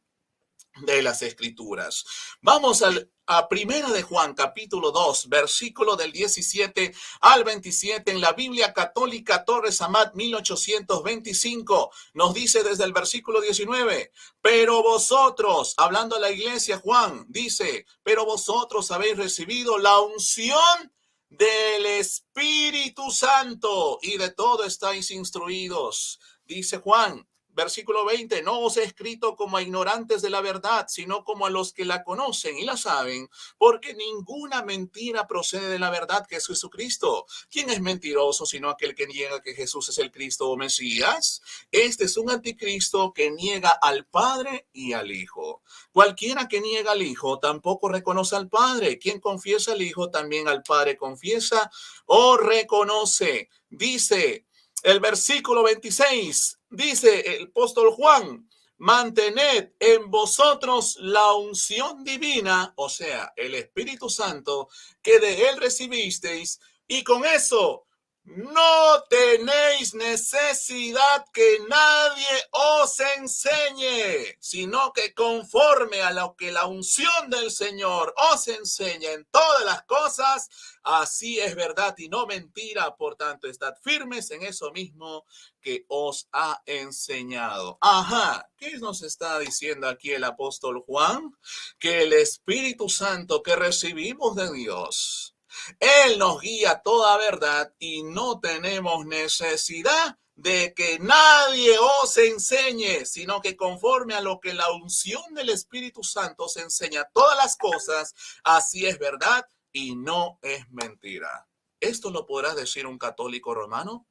[SPEAKER 3] de las escrituras. Vamos a Primera de Juan, capítulo 2, versículo del 17 al 27, en la Biblia Católica Torres Amat 1825, nos dice desde el versículo 19, pero vosotros, hablando a la iglesia, Juan dice, pero vosotros habéis recibido la unción del Espíritu Santo, y de todo estáis instruidos. Dice Juan, versículo 20, no os he escrito como a ignorantes de la verdad, sino como a los que la conocen y la saben, porque ninguna mentira procede de la verdad, que es Jesucristo. ¿Quién es mentiroso sino aquel que niega que Jesús es el Cristo o Mesías? Este es un anticristo que niega al Padre y al Hijo. Cualquiera que niega al Hijo tampoco reconoce al Padre. Quien confiesa al Hijo también al Padre confiesa o reconoce. Dice el versículo 26, dice el apóstol Juan, mantened en vosotros la unción divina, o sea, el Espíritu Santo, que de él recibisteis, y con eso no tenéis necesidad que nadie os enseñe, sino que conforme a lo que la unción del Señor os enseña en todas las cosas, así es verdad y no mentira. Por tanto, estad firmes en eso mismo que os ha enseñado. Ajá, ¿qué nos está diciendo aquí el apóstol Juan? Que el Espíritu Santo que recibimos de Dios, Él nos guía toda verdad y no tenemos necesidad de que nadie os enseñe, sino que conforme a lo que la unción del Espíritu Santo os enseña todas las cosas, así es verdad y no es mentira. ¿Esto lo podrá decir un católico romano?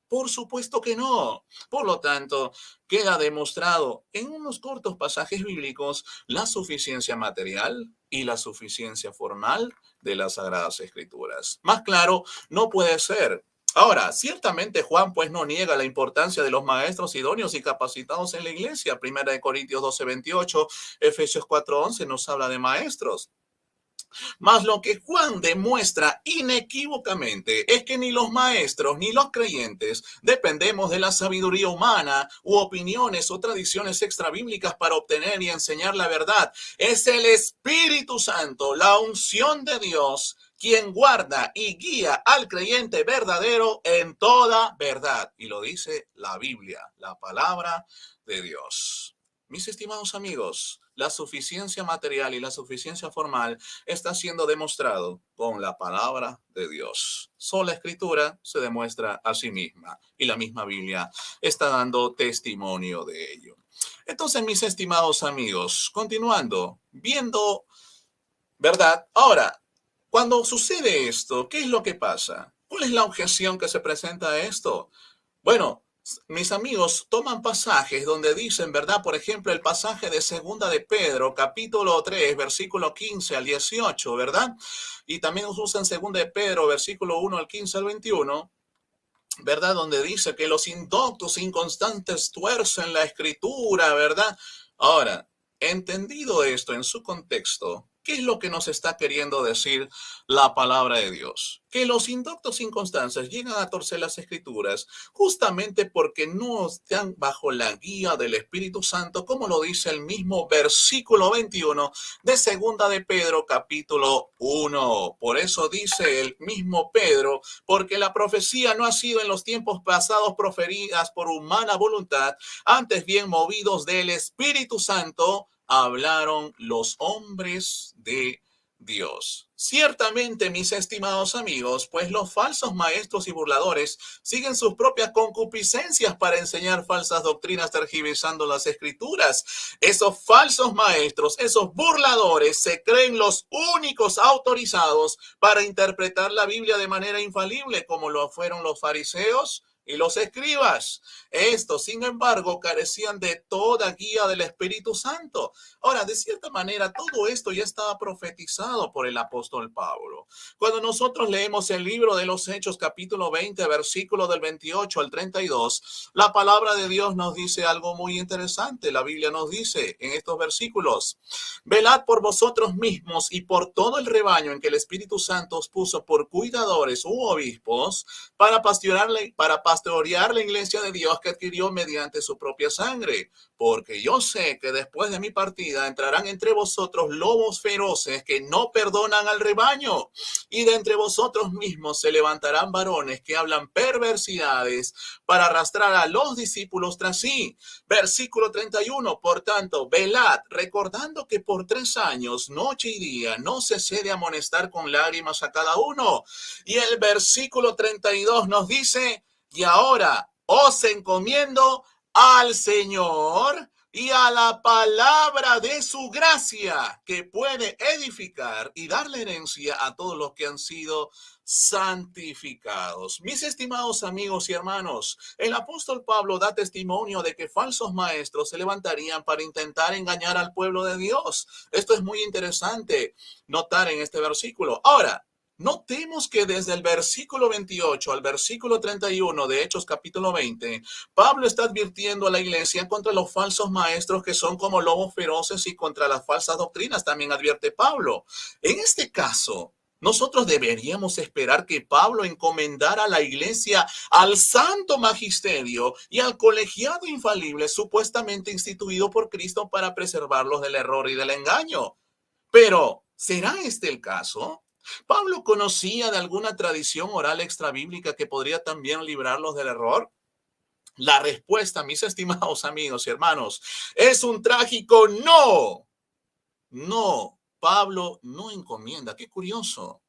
[SPEAKER 3] Por supuesto que no. Por lo tanto, queda demostrado en unos cortos pasajes bíblicos la suficiencia material y la suficiencia formal de las Sagradas Escrituras. Más claro, no puede ser. Ahora, ciertamente Juan pues no niega la importancia de los maestros idóneos y capacitados en la iglesia. Primera de Corintios 12:28, Efesios 4:11 nos habla de maestros. Mas lo que Juan demuestra inequívocamente es que ni los maestros ni los creyentes dependemos de la sabiduría humana u opiniones o tradiciones extrabíblicas para obtener y enseñar la verdad. Es el Espíritu Santo, la unción de Dios, quien guarda y guía al creyente verdadero en toda verdad. Y lo dice la Biblia, la palabra de Dios. Mis estimados amigos, la suficiencia material y la suficiencia formal está siendo demostrado con la palabra de Dios. Sola Escritura se demuestra a sí misma y la misma Biblia está dando testimonio de ello. Entonces, mis estimados amigos, continuando, viendo, ¿verdad? Ahora, cuando sucede esto, ¿qué es lo que pasa? ¿Cuál es la objeción que se presenta a esto? Bueno, mis amigos toman pasajes donde dicen, ¿verdad? Por ejemplo, el pasaje de Segunda de Pedro, capítulo 3, versículo 15 al 18, ¿verdad? Y también usan Segunda de Pedro, versículo 1 al 15 al 21, ¿verdad? Donde dice que los indoctos inconstantes tuercen la escritura, ¿verdad? Ahora, entendido esto en su contexto, ¿qué es lo que nos está queriendo decir la palabra de Dios? Que los indoctos inconstantes llegan a torcer las escrituras justamente porque no están bajo la guía del Espíritu Santo, como lo dice el mismo versículo 21 de Segunda de Pedro, capítulo 1. Por eso dice el mismo Pedro, porque la profecía no ha sido en los tiempos pasados proferidas por humana voluntad, antes bien movidos del Espíritu Santo, hablaron los hombres de Dios. Ciertamente, mis estimados amigos, pues los falsos maestros y burladores siguen sus propias concupiscencias para enseñar falsas doctrinas tergiversando las escrituras. Esos falsos maestros, esos burladores, se creen los únicos autorizados para interpretar la Biblia de manera infalible, como lo fueron los fariseos y los escribas. Estos, sin embargo, carecían de toda guía del Espíritu Santo. Ahora, de cierta manera, todo esto ya estaba profetizado por el apóstol Pablo. Cuando nosotros leemos el libro de los Hechos, capítulo 20, versículo del 28 al 32, la palabra de Dios nos dice algo muy interesante. La Biblia nos dice en estos versículos: velad por vosotros mismos y por todo el rebaño en que el Espíritu Santo os puso por cuidadores u obispos para pastorearle pastorear la iglesia de Dios que adquirió mediante su propia sangre. Porque yo sé que después de mi partida entrarán entre vosotros lobos feroces que no perdonan al rebaño. Y de entre vosotros mismos se levantarán varones que hablan perversidades para arrastrar a los discípulos tras sí. Versículo 31, por tanto, velad, recordando que por 3 años, noche y día, no cesé de amonestar con lágrimas a cada uno. Y el versículo 32 nos dice, y ahora os encomiendo al Señor y a la palabra de su gracia, que puede edificar y darle herencia a todos los que han sido santificados. Mis estimados amigos y hermanos, el apóstol Pablo da testimonio de que falsos maestros se levantarían para intentar engañar al pueblo de Dios. Esto es muy interesante notar en este versículo. Ahora, notemos que desde el versículo 28 al versículo 31 de Hechos capítulo 20, Pablo está advirtiendo a la iglesia contra los falsos maestros que son como lobos feroces y contra las falsas doctrinas también advierte Pablo. En este caso, nosotros deberíamos esperar que Pablo encomendara a la iglesia al santo magisterio y al colegiado infalible supuestamente instituido por Cristo para preservarlos del error y del engaño. Pero, ¿será este el caso? ¿Pablo conocía de alguna tradición oral extrabíblica que podría también librarlos del error? La respuesta, mis estimados amigos y hermanos, es un trágico no. No, Pablo no encomienda. Qué curioso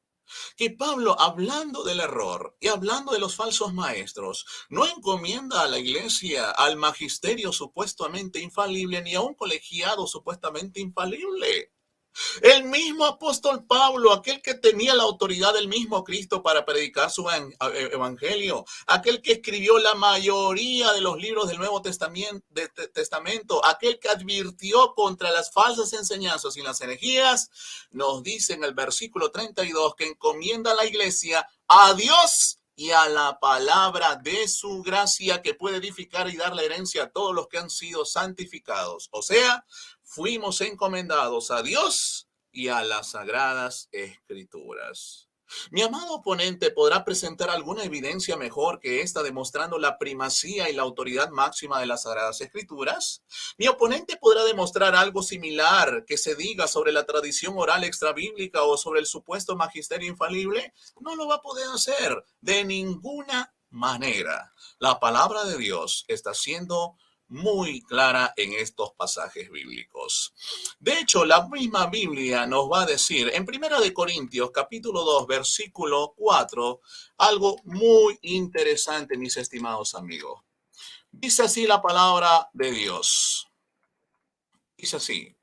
[SPEAKER 3] que Pablo, hablando del error y hablando de los falsos maestros, no encomienda a la iglesia, al magisterio supuestamente infalible, ni a un colegiado supuestamente infalible. El mismo apóstol Pablo, aquel que tenía la autoridad del mismo Cristo para predicar su evangelio, aquel que escribió la mayoría de los libros del Nuevo Testamento, aquel que advirtió contra las falsas enseñanzas y las herejías, nos dice en el versículo 32 que encomienda a la iglesia a Dios y a la palabra de su gracia, que puede edificar y dar la herencia a todos los que han sido santificados. O sea, fuimos encomendados a Dios y a las sagradas escrituras. Mi amado oponente podrá presentar alguna evidencia mejor que esta demostrando la primacía y la autoridad máxima de las sagradas escrituras. Mi oponente podrá demostrar algo similar que se diga sobre la tradición oral extrabíblica o sobre el supuesto magisterio infalible. No lo va a poder hacer de ninguna manera. La palabra de Dios está siendo muy clara en estos pasajes bíblicos. De hecho, la misma Biblia nos va a decir en 1 Corintios capítulo 2 versículo 4 algo muy interesante, mis estimados amigos. Dice así la palabra de Dios. Dice así: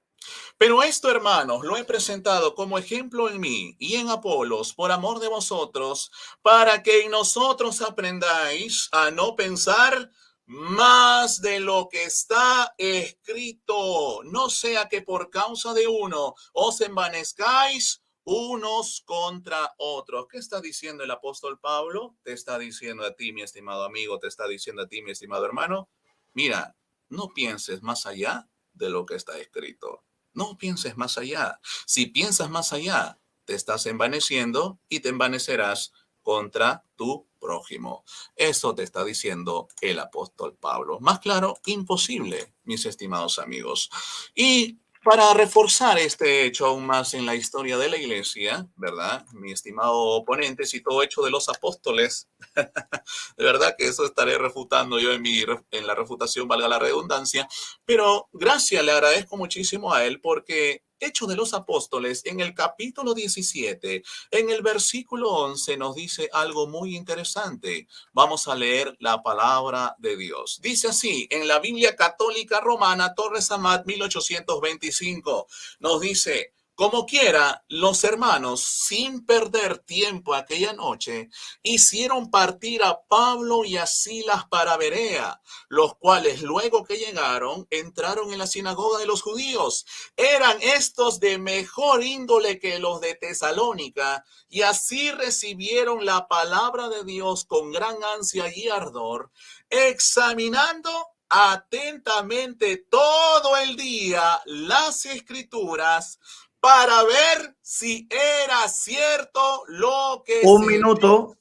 [SPEAKER 3] pero esto, hermanos, lo he presentado como ejemplo en mí y en Apolos por amor de vosotros, para que en nosotros aprendáis a no pensar más de lo que está escrito, no sea que por causa de uno os envanezcáis unos contra otros. ¿Qué está diciendo el apóstol Pablo? Te está diciendo a ti, mi estimado amigo, te está diciendo a ti, mi estimado hermano, mira, no pienses más allá de lo que está escrito. No pienses más allá. Si piensas más allá, te estás envaneciendo y te envanecerás contra tu prójimo. Eso te está diciendo el apóstol Pablo. Más claro, imposible, mis estimados amigos. Y para reforzar este hecho aún más en la historia de la iglesia, ¿verdad? Mi estimado oponente citó Hechos de los Apóstoles. De verdad que eso estaré refutando yo en la refutación, valga la redundancia. Pero gracias, le agradezco muchísimo a él porque Hechos de los Apóstoles, en el capítulo 17, en el versículo 11, nos dice algo muy interesante. Vamos a leer la palabra de Dios. Dice así, en la Biblia Católica Romana, Torres Amat, 1825, nos dice: como quiera, los hermanos, sin perder tiempo aquella noche, hicieron partir a Pablo y a Silas para Berea, los cuales luego que llegaron, entraron en la sinagoga de los judíos. Eran estos de mejor índole que los de Tesalónica, y así recibieron la palabra de Dios con gran ansia y ardor, examinando atentamente todo el día las escrituras, para ver si era cierto lo que
[SPEAKER 1] Un minuto.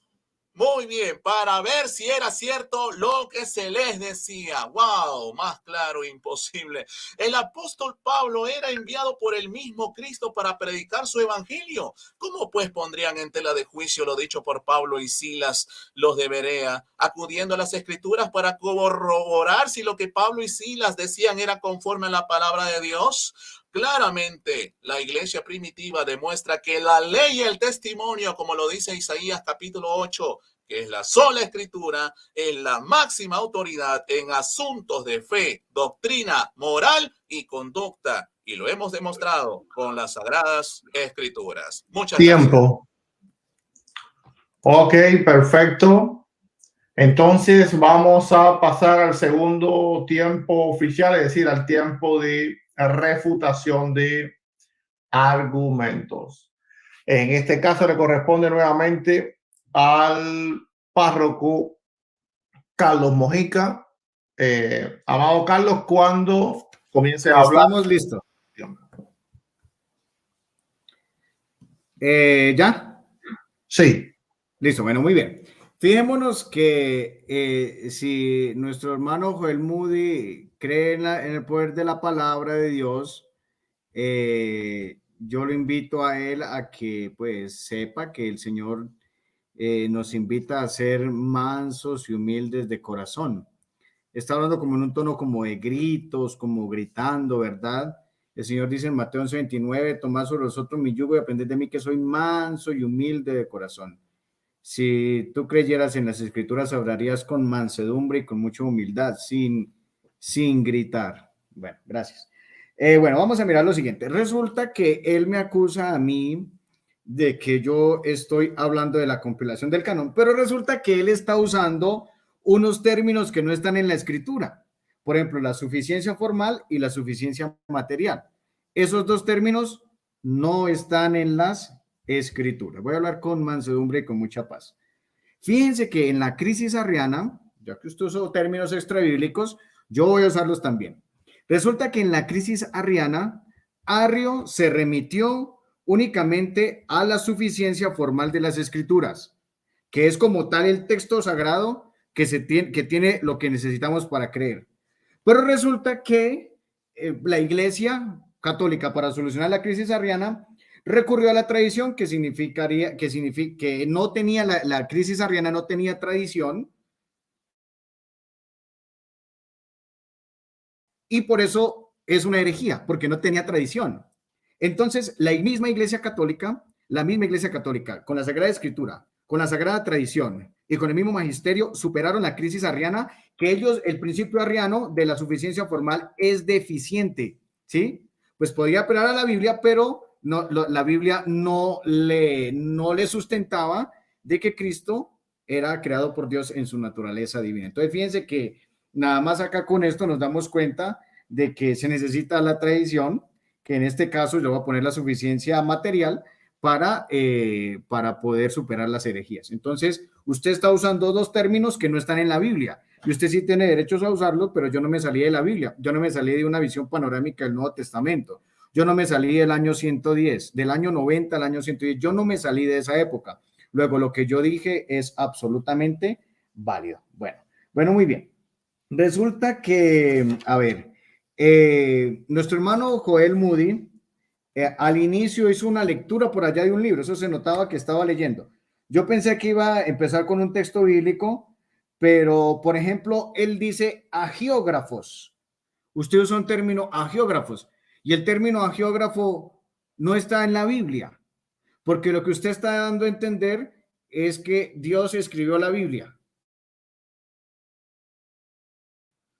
[SPEAKER 3] Muy bien, para ver si era cierto lo que se les decía. ¡Wow! Más claro, imposible. El apóstol Pablo era enviado por el mismo Cristo para predicar su evangelio. ¿Cómo pues pondrían en tela de juicio lo dicho por Pablo y Silas, los de Berea, acudiendo a las escrituras para corroborar si lo que Pablo y Silas decían era conforme a la palabra de Dios? Claramente, la iglesia primitiva demuestra que la ley y el testimonio, como lo dice Isaías capítulo 8, que es la sola escritura, es la máxima autoridad en asuntos de fe, doctrina, moral y conducta. Y lo hemos demostrado con las sagradas escrituras. Muchas gracias.
[SPEAKER 1] Tiempo. Ok, perfecto. Entonces vamos a pasar al segundo tiempo oficial, es decir, al tiempo de refutación de argumentos. En este caso le corresponde nuevamente al párroco Carlos Mojica. Amado Carlos, cuando comience a hablar.
[SPEAKER 2] Estamos listos. ¿Ya?
[SPEAKER 1] Sí.
[SPEAKER 2] Listo, bueno, muy bien. Fijémonos que si nuestro hermano Joel Moody cree en el poder de la palabra de Dios, yo lo invito a él a que pues sepa que el Señor nos invita a ser mansos y humildes de corazón. Está hablando como en un tono como de gritos, como gritando, ¿verdad? El Señor dice en Mateo 11:29, tomad sobre vosotros mi yugo y aprended de mí que soy manso y humilde de corazón. Si tú creyeras en las escrituras, hablarías con mansedumbre y con mucha humildad, sin gritar. Bueno, gracias. Bueno, vamos a mirar lo siguiente. Resulta que él me acusa a mí de que yo estoy hablando de la compilación del canon, pero resulta que él está usando unos términos que no están en la escritura. Por ejemplo, la suficiencia formal y la suficiencia material. Esos dos términos no están en las escrituras. Voy a hablar con mansedumbre y con mucha paz. Fíjense que en la crisis arriana, ya que usted usó términos extrabíblicos, yo voy a usarlos también. Resulta que en la crisis arriana, Arrio se remitió únicamente a la suficiencia formal de las escrituras, que es como tal el texto sagrado que tiene lo que necesitamos para creer. Pero resulta que la Iglesia Católica, para solucionar la crisis arriana, recurrió a la tradición, que significaría que no tenía la crisis arriana, no tenía tradición, y por eso es una herejía, porque no tenía tradición. Entonces, la misma Iglesia Católica, con la Sagrada Escritura, con la Sagrada Tradición y con el mismo magisterio, superaron la crisis arriana, que el principio arriano de la suficiencia formal es deficiente, ¿sí? Pues podía apelar a la Biblia, pero la Biblia no le sustentaba de que Cristo era creado por Dios en su naturaleza divina. Entonces, fíjense que nada más acá con esto nos damos cuenta de que se necesita la tradición, que en este caso yo voy a poner la suficiencia material para poder superar las herejías. Entonces, usted está usando dos términos que no están en la Biblia, y usted sí tiene derechos a usarlos, pero yo no me salí de la Biblia, yo no me salí de una visión panorámica del Nuevo Testamento, yo no me salí del año 110, del año 90 al año 110, yo no me salí de esa época. Luego, lo que yo dije es absolutamente válido. Bueno, muy bien. Resulta que, a ver, nuestro hermano Joel Moody al inicio hizo una lectura por allá de un libro, eso se notaba que estaba leyendo. Yo pensé que iba a empezar con un texto bíblico, pero, por ejemplo, él dice agiógrafos. Usted usa un término agiógrafos, y el término agiógrafo no está en la Biblia, porque lo que usted está dando a entender es que Dios escribió la Biblia.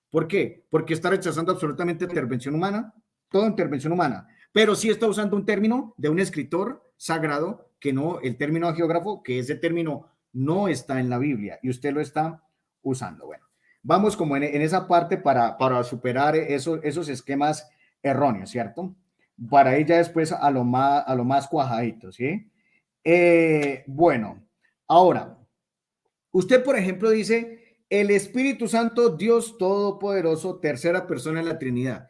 [SPEAKER 2] ¿Por qué? Porque está rechazando absolutamente intervención humana, toda intervención humana, pero sí está usando un término de un escritor sagrado que no, el término agiógrafo, que ese término no está en la Biblia y usted lo está usando. Bueno, vamos como en esa parte para superar esos esquemas erróneos, ¿cierto? Para ir ya después a lo más cuajadito, ¿sí? Bueno, ahora, usted, por ejemplo, dice el Espíritu Santo, Dios Todopoderoso, tercera persona en la Trinidad.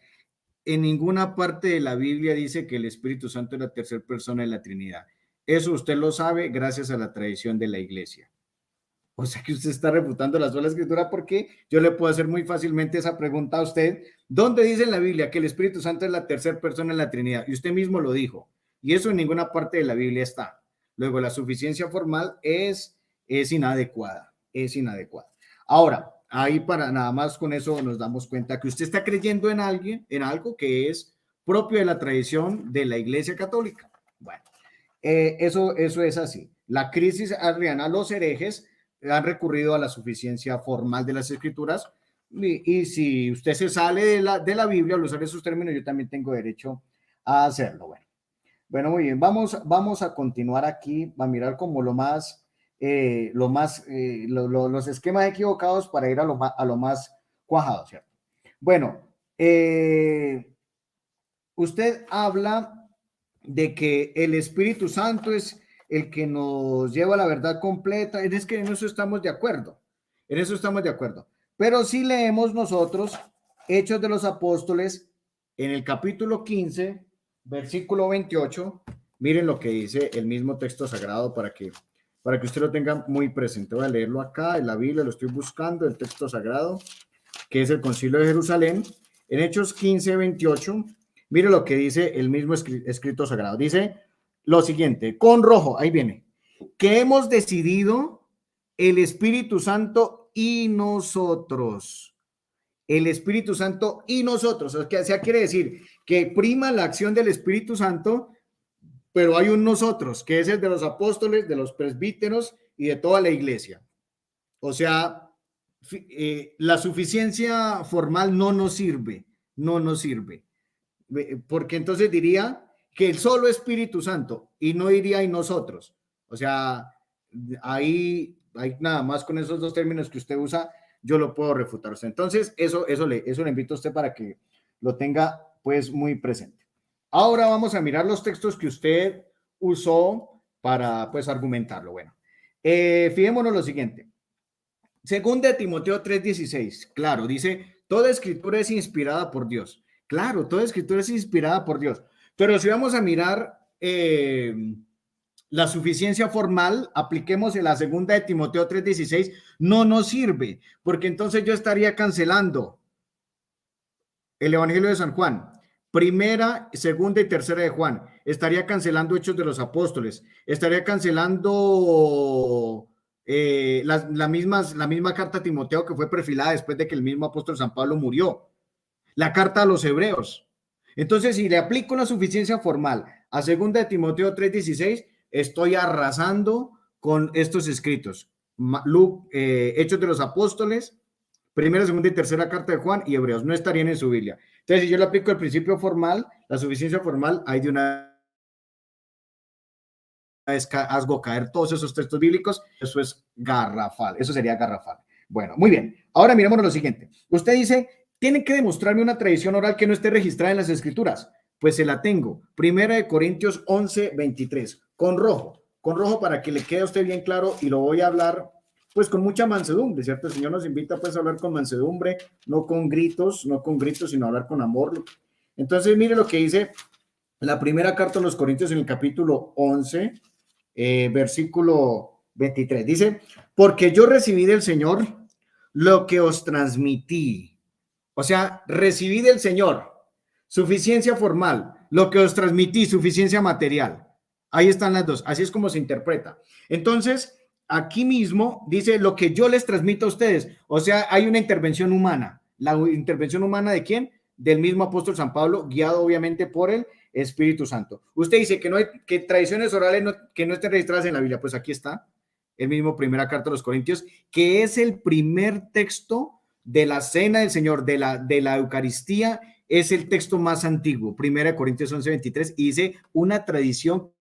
[SPEAKER 2] En ninguna parte de la Biblia dice que el Espíritu Santo es la tercera persona en la Trinidad. Eso usted lo sabe gracias a la tradición de la Iglesia. O sea que usted está refutando la sola escritura, porque yo le puedo hacer muy fácilmente esa pregunta a usted. ¿Dónde dice en la Biblia que el Espíritu Santo es la tercera persona en la Trinidad? Y usted mismo lo dijo. Y eso en ninguna parte de la Biblia está. Luego, la suficiencia formal es inadecuada. Es inadecuada. Ahora, ahí para nada más con eso nos damos cuenta que usted está creyendo en alguien, en algo que es propio de la tradición de la Iglesia Católica. Bueno, eso es así. La crisis arriana, los herejes han recurrido a la suficiencia formal de las escrituras, y si usted se sale de la Biblia al usar esos términos, yo también tengo derecho a hacerlo. Bueno, muy bien, vamos a continuar aquí, a mirar como los esquemas equivocados para ir a lo más cuajado, ¿cierto? Bueno, usted habla de que el Espíritu Santo es el que nos lleva a la verdad completa. Es que en eso estamos de acuerdo. En eso estamos de acuerdo. Pero si leemos nosotros Hechos de los Apóstoles en el capítulo 15, versículo 28, miren lo que dice el mismo texto sagrado para que usted lo tenga muy presente. Voy a leerlo acá en la Biblia, lo estoy buscando, el texto sagrado, que es el Concilio de Jerusalén. En Hechos 15, 28, mire lo que dice el mismo escrito sagrado. Dice lo siguiente, con rojo, ahí viene, que hemos decidido el Espíritu Santo y nosotros. El Espíritu Santo y nosotros. O sea, quiere decir que prima la acción del Espíritu Santo, pero hay un nosotros, que es el de los apóstoles, de los presbíteros y de toda la iglesia. O sea, la suficiencia formal no nos sirve, porque entonces diría que el solo Espíritu Santo y no diría y nosotros. O sea, ahí nada más con esos dos términos que usted usa, yo lo puedo refutar. Entonces, eso le invito a usted para que lo tenga pues muy presente. Ahora vamos a mirar los textos que usted usó para pues argumentarlo. Bueno, fijémonos lo siguiente. Segunda de Timoteo 3:16, claro, dice, toda escritura es inspirada por Dios. Claro, toda escritura es inspirada por Dios. Pero si vamos a mirar la suficiencia formal, apliquemos en la segunda de Timoteo 3:16, no nos sirve, porque entonces yo estaría cancelando el Evangelio de San Juan, primera, segunda y tercera de Juan, estaría cancelando Hechos de los Apóstoles, estaría cancelando la misma carta a Timoteo que fue perfilada después de que el mismo apóstol San Pablo murió, la carta a los hebreos. Entonces, si le aplico la suficiencia formal a segunda de Timoteo 3:16, estoy arrasando con estos escritos. Hechos de los Apóstoles, primera, segunda y tercera carta de Juan y Hebreos, no estarían en su Biblia. Entonces, si yo le aplico el principio formal, la suficiencia formal, hay de una vez hazgo caer todos esos textos bíblicos, eso es garrafal, eso sería garrafal. Bueno, muy bien, ahora miremos lo siguiente. Usted dice, tienen que demostrarme una tradición oral que no esté registrada en las escrituras. Pues se la tengo. Primera de Corintios 11:23, con rojo para que le quede a usted bien claro, y lo voy a hablar pues con mucha mansedumbre, ¿cierto? El Señor nos invita pues a hablar con mansedumbre, no con gritos, sino hablar con amor. Entonces, mire lo que dice la primera carta a los Corintios en el capítulo 11, versículo 23. Dice, porque yo recibí del Señor lo que os transmití. O sea, recibí del Señor suficiencia formal, lo que os transmití, suficiencia material. Ahí están las dos, así es como se interpreta. Entonces, aquí mismo dice lo que yo les transmito a ustedes. O sea, hay una intervención humana. ¿La intervención humana de quién? Del mismo apóstol San Pablo, guiado obviamente por el Espíritu Santo. Usted dice que no hay, que tradiciones orales que no estén registradas en la Biblia. Pues aquí está el mismo primera carta a los Corintios, que es el primer texto de la cena del Señor, de la Eucaristía. Es el texto más antiguo, primera de Corintios 11:23, y dice una tradición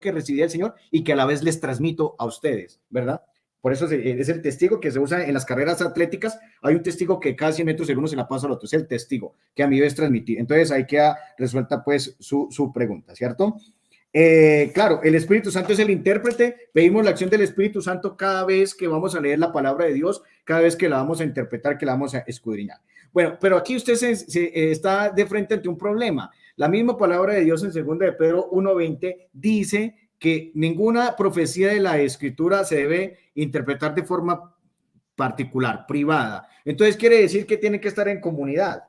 [SPEAKER 2] que recibí del Señor y que a la vez les transmito a ustedes, ¿verdad? Por eso es el testigo que se usa en las carreras atléticas. Hay un testigo que cada 100 metros el uno se la pasa al otro, es el testigo que a mi vez transmití. Entonces ahí queda resuelta pues su pregunta, ¿cierto? Claro, el Espíritu Santo es el intérprete. Pedimos la acción del Espíritu Santo cada vez que vamos a leer la palabra de Dios, cada vez que la vamos a interpretar, que la vamos a escudriñar. Bueno, pero aquí usted está de frente ante un problema. La misma palabra de Dios en 2 de Pedro 1:20 dice que ninguna profecía de la Escritura se debe interpretar de forma particular, privada. Entonces quiere decir que tiene que estar en comunidad.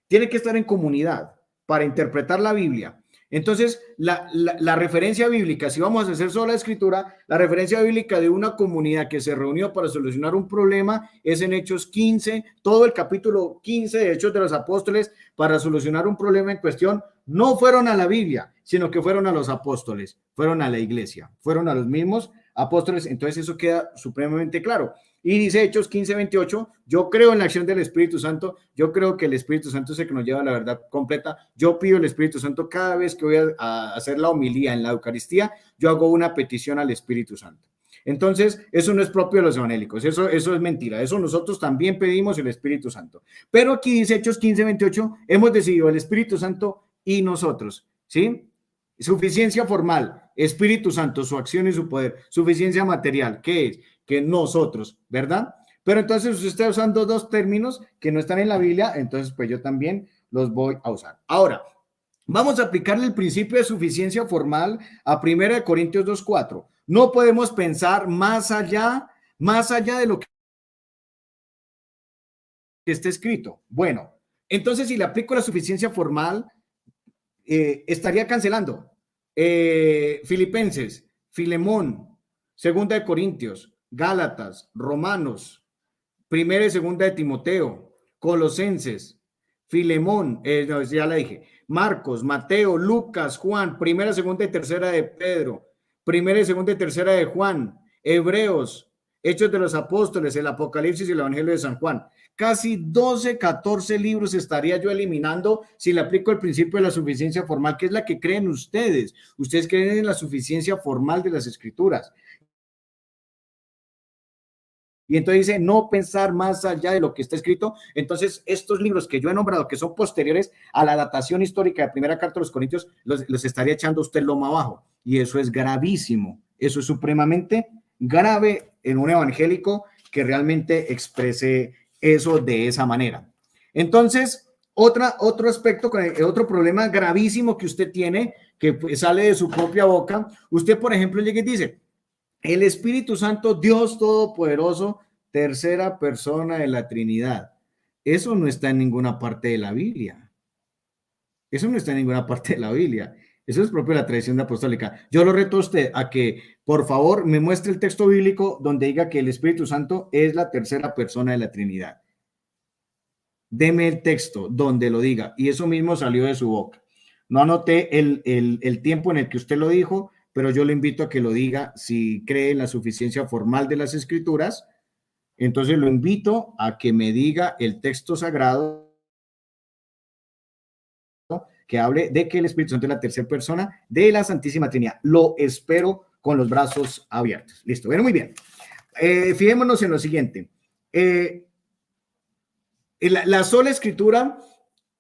[SPEAKER 2] Tiene que estar en comunidad para interpretar la Biblia. Entonces, la referencia bíblica, si vamos a hacer solo la escritura, la referencia bíblica de una comunidad que se reunió para solucionar un problema es en Hechos 15, todo el capítulo 15 de Hechos de los Apóstoles, para solucionar un problema en cuestión. No fueron a la Biblia, sino que fueron a los apóstoles, fueron a la iglesia, fueron a los mismos apóstoles. Entonces eso queda supremamente claro. Y dice Hechos 15:28, yo creo en la acción del Espíritu Santo, yo creo que el Espíritu Santo es el que nos lleva a la verdad completa. Yo pido el Espíritu Santo cada vez que voy a hacer la homilía en la Eucaristía, yo hago una petición al Espíritu Santo. Entonces, eso no es propio de los evangélicos, eso es mentira, eso nosotros también pedimos el Espíritu Santo. Pero aquí dice Hechos 15:28, hemos decidido el Espíritu Santo y nosotros, ¿sí? Suficiencia formal, Espíritu Santo, su acción y su poder. Suficiencia material, ¿qué es? Que nosotros, ¿verdad? Pero entonces usted está usando dos términos que no están en la Biblia, entonces pues yo también los voy a usar. Ahora, vamos a aplicarle el principio de suficiencia formal a 1 Corintios 2:4. No podemos pensar más allá de lo que está escrito. Bueno, entonces si le aplico la suficiencia formal, estaría cancelando Filipenses, Filemón, 2 Corintios, Gálatas, Romanos, 1 y 2 de Timoteo, Colosenses, Filemón, no, ya la dije, Marcos, Mateo, Lucas, Juan, 1, 2 y 3 de Pedro, 1, 2 y 3 de Juan, Hebreos, Hechos de los Apóstoles, el Apocalipsis y el Evangelio de San Juan. Casi 12, 14 libros estaría yo eliminando si le aplico el principio de la suficiencia formal, que es la que creen ustedes. Ustedes creen en la suficiencia formal de las Escrituras. Y entonces dice, no pensar más allá de lo que está escrito. Entonces, estos libros que yo he nombrado, que son posteriores a la datación histórica de primera carta de los Corintios, los estaría echando usted loma abajo. Y eso es gravísimo. Eso es supremamente grave en un evangélico que realmente exprese eso de esa manera. Entonces, otro aspecto, otro problema gravísimo que usted tiene, que sale de su propia boca. Usted, por ejemplo, llega y dice, el Espíritu Santo, Dios Todopoderoso, tercera persona de la Trinidad. Eso no está en ninguna parte de la Biblia. Eso no está en ninguna parte de la Biblia. Eso es propio de la tradición apostólica. Yo lo reto a usted a que, por favor, me muestre el texto bíblico donde diga que el Espíritu Santo es la tercera persona de la Trinidad. Deme el texto donde lo diga. Y eso mismo salió de su boca. No anoté el tiempo en el que usted lo dijo, pero yo le invito a que lo diga si cree en la suficiencia formal de las Escrituras. Entonces lo invito a que me diga el texto sagrado que hable de que el Espíritu Santo es la tercera persona de la Santísima Trinidad. Lo espero con los brazos abiertos. Listo, bueno, muy bien. Fijémonos en lo siguiente. La sola Escritura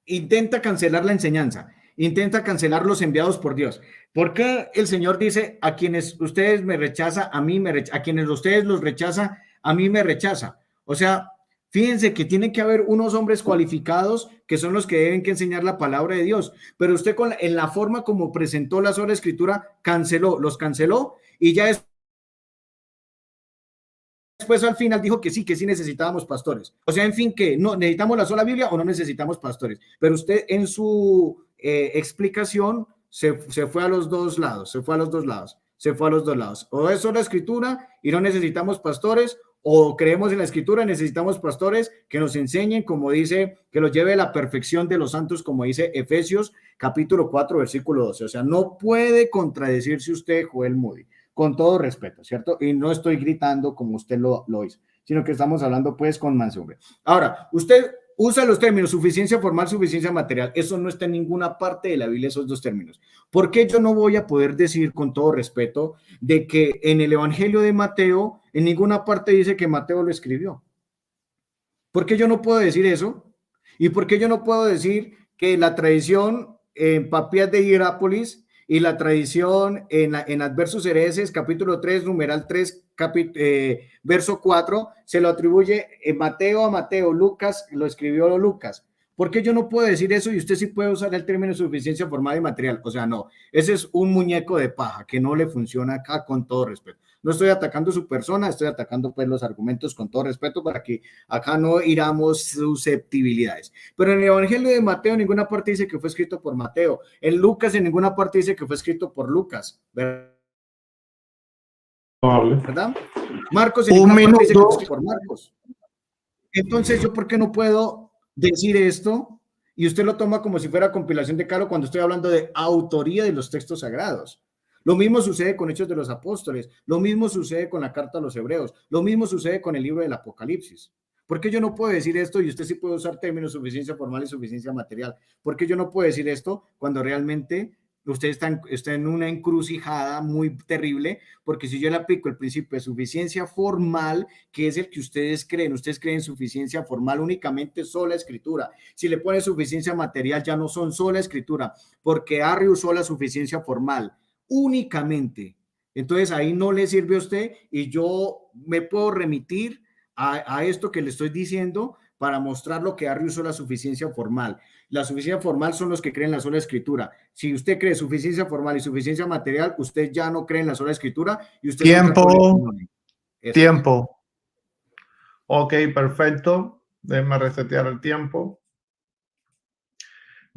[SPEAKER 2] intenta cancelar la enseñanza, intenta cancelar los enviados por Dios. ¿Por qué el Señor dice a quienes ustedes me rechaza, a mí me rechaza, a quienes ustedes los rechaza, a mí me rechaza? O sea, fíjense que tiene que haber unos hombres cualificados que son los que deben que enseñar la palabra de Dios, pero usted en la forma como presentó la sola Escritura los canceló y ya después al final dijo que sí necesitábamos pastores. O sea, en fin, que no necesitamos la sola Biblia o no necesitamos pastores. Pero usted en su explicación se fue a los dos lados, O es sola Escritura y no necesitamos pastores, o creemos en la Escritura y necesitamos pastores que nos enseñen, como dice, que los lleve a la perfección de los santos, como dice Efesios capítulo 4, versículo 12. O sea, no puede contradecirse usted, Joel Moody, con todo respeto, ¿cierto? Y no estoy gritando como usted lo hizo, sino que estamos hablando pues con mansedumbre. Ahora, usted usa los términos suficiencia formal, suficiencia material. Eso no está en ninguna parte de la Biblia, esos dos términos. ¿Por qué yo no voy a poder decir con todo respeto de que en el Evangelio de Mateo, en ninguna parte dice que Mateo lo escribió? ¿Por qué yo no puedo decir eso? ¿Y por qué yo no puedo decir que la tradición en Papías de Hierápolis y la tradición en Adversus Hereses, capítulo 3, numeral 3, verso 4, se lo atribuye Mateo a Mateo, Lucas lo escribió Lucas? ¿Por qué yo no puedo decir eso y usted sí puede usar el término suficiencia formal y material? O sea, no, ese es un muñeco de paja que no le funciona acá, con todo respeto. No estoy atacando su persona, estoy atacando pues los argumentos con todo respeto para que acá no hiramos susceptibilidades. Pero en el Evangelio de Mateo en ninguna parte dice que fue escrito por Mateo. En Lucas en ninguna parte dice que fue escrito por Lucas, ¿verdad? Marcos en ninguna parte dice que fue escrito por Marcos. Entonces, ¿yo por qué no puedo decir esto? Y usted lo toma como si fuera compilación de Caro cuando estoy hablando de autoría de los textos sagrados. Lo mismo sucede con Hechos de los Apóstoles, lo mismo sucede con la Carta a los Hebreos, lo mismo sucede con el libro del Apocalipsis. ¿Por qué yo no puedo decir esto y usted sí puede usar términos suficiencia formal y suficiencia material? ¿Por qué yo no puedo decir esto cuando realmente usted está en una encrucijada muy terrible? Porque si yo le aplico el principio de suficiencia formal, que es el que ustedes creen suficiencia formal únicamente sola escritura. Si le pone suficiencia material, ya no son sola escritura, porque Arri usó la suficiencia formal únicamente. Entonces ahí no le sirve a usted y yo me puedo remitir a esto que le estoy diciendo para mostrar lo que Arri usó la suficiencia formal. La suficiencia formal son los que creen la sola escritura. Si usted cree suficiencia formal y suficiencia material, usted ya no cree en la sola escritura y usted
[SPEAKER 1] Tiempo. Ok, perfecto. Déjeme resetear el tiempo.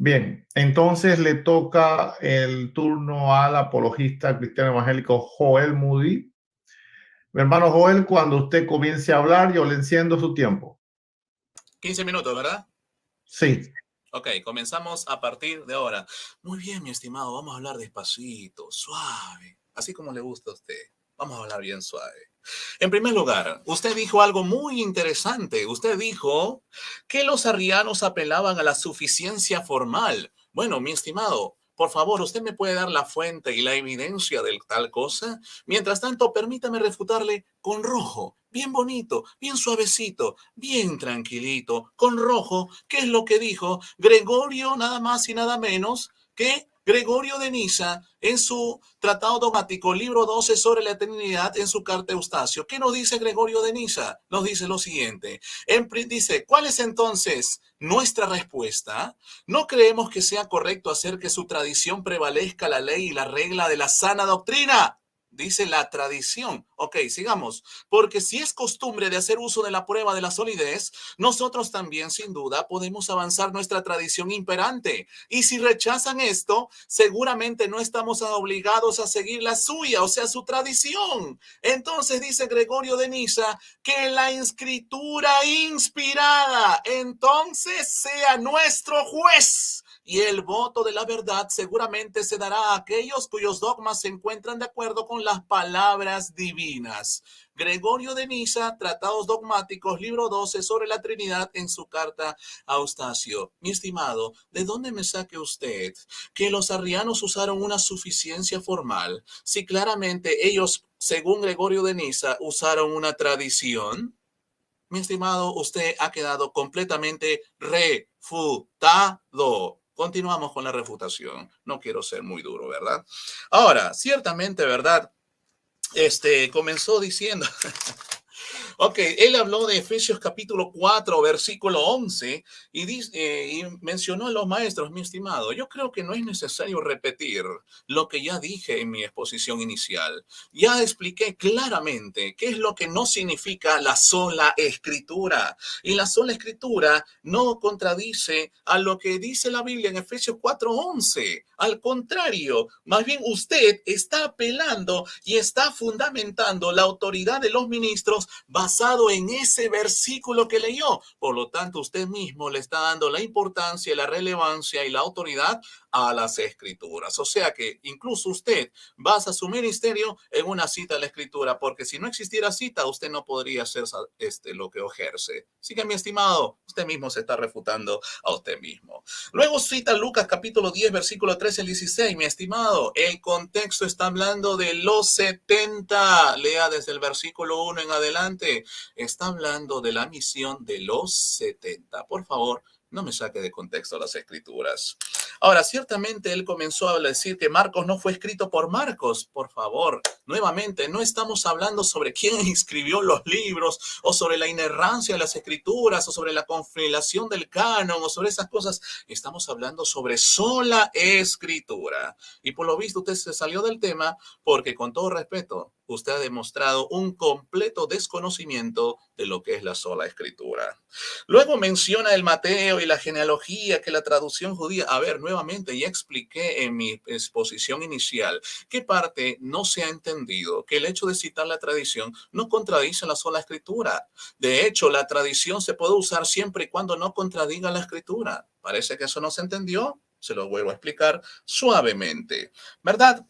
[SPEAKER 1] Bien, entonces le toca el turno al apologista cristiano evangélico Joel Moody. Mi hermano Joel, cuando usted comience a hablar, yo le enciendo su tiempo.
[SPEAKER 3] 15 minutos, ¿verdad?
[SPEAKER 1] Sí.
[SPEAKER 3] Ok, comenzamos a partir de ahora. Muy bien, mi estimado, vamos a hablar despacito, suave, así como le gusta a usted. Vamos a hablar bien suave. En primer lugar, usted dijo algo muy interesante. Usted dijo que los arrianos apelaban a la suficiencia formal. Bueno, mi estimado, por favor, ¿usted me puede dar la fuente y la evidencia de tal cosa? Mientras tanto, permítame refutarle con rojo, bien bonito, bien suavecito, bien tranquilito, con rojo. ¿Qué es lo que dijo Gregorio, nada más y nada menos que Gregorio de Niza en su Tratado Dogmático, libro 12 sobre la eternidad, en su carta Eustacio? ¿Qué nos dice Gregorio de Niza? Nos dice lo siguiente. Dice, ¿cuál es entonces nuestra respuesta? No creemos que sea correcto hacer que su tradición prevalezca la ley y la regla de la sana doctrina. Dice la tradición. Ok, sigamos. Porque si es costumbre de hacer uso de la prueba de la solidez, nosotros también, sin duda, podemos avanzar nuestra tradición imperante. Y si rechazan esto, seguramente no estamos obligados a seguir la suya, o sea, su tradición. Entonces dice Gregorio de Niza que la escritura inspirada entonces sea nuestro juez. Y el voto de la verdad seguramente se dará a aquellos cuyos dogmas se encuentran de acuerdo con las palabras divinas. Gregorio de Niza, Tratados Dogmáticos, libro 12 sobre la Trinidad, en su carta a Eustacio. Mi estimado, ¿de dónde me saque usted que los arrianos usaron una suficiencia formal si claramente ellos, según Gregorio de Niza, usaron una tradición? Mi estimado, usted ha quedado completamente refutado. Continuamos con la refutación. No quiero ser muy duro, ¿verdad? Ahora, ciertamente, ¿verdad? Comenzó diciendo... Ok, él habló de Efesios capítulo 4, versículo 11, y mencionó a los maestros, mi estimado. Yo creo que no es necesario repetir lo que ya dije en mi exposición inicial. Ya expliqué claramente qué es lo que no significa la sola escritura. Y la sola escritura no contradice a lo que dice la Biblia en Efesios 4, 11. Al contrario, más bien usted está apelando y está fundamentando la autoridad de los ministros basado en ese versículo que leyó. Por lo tanto, usted mismo le está dando la importancia, la relevancia y la autoridad a las escrituras. O sea que incluso usted basa su ministerio en una cita a la escritura, porque si no existiera cita, usted no podría hacer lo que ejerce. Así que, mi estimado, usted mismo se está refutando a usted mismo. Luego cita Lucas capítulo 10, versículo 13 al 16. Mi estimado, el contexto está hablando de los 70. Lea desde el versículo 1 en adelante. Está hablando de la misión de los 70. Por favor, no me saque de contexto las escrituras. Ahora, ciertamente él comenzó a decir que Marcos no fue escrito por Marcos. Por favor, nuevamente, no estamos hablando sobre quién escribió los libros o sobre la inerrancia de las escrituras o sobre la confabulación del canon o sobre esas cosas. Estamos hablando sobre sola escritura. Y por lo visto usted se salió del tema porque, con todo respeto, usted ha demostrado un completo desconocimiento de lo que es la sola escritura. Luego menciona el Mateo y la genealogía, que la traducción judía. A ver, nuevamente, ya expliqué en mi exposición inicial qué parte no se ha entendido, que el hecho de citar la tradición no contradice la sola escritura. De hecho, la tradición se puede usar siempre y cuando no contradiga la escritura. Parece que eso no se entendió. Se lo vuelvo a explicar suavemente, ¿verdad?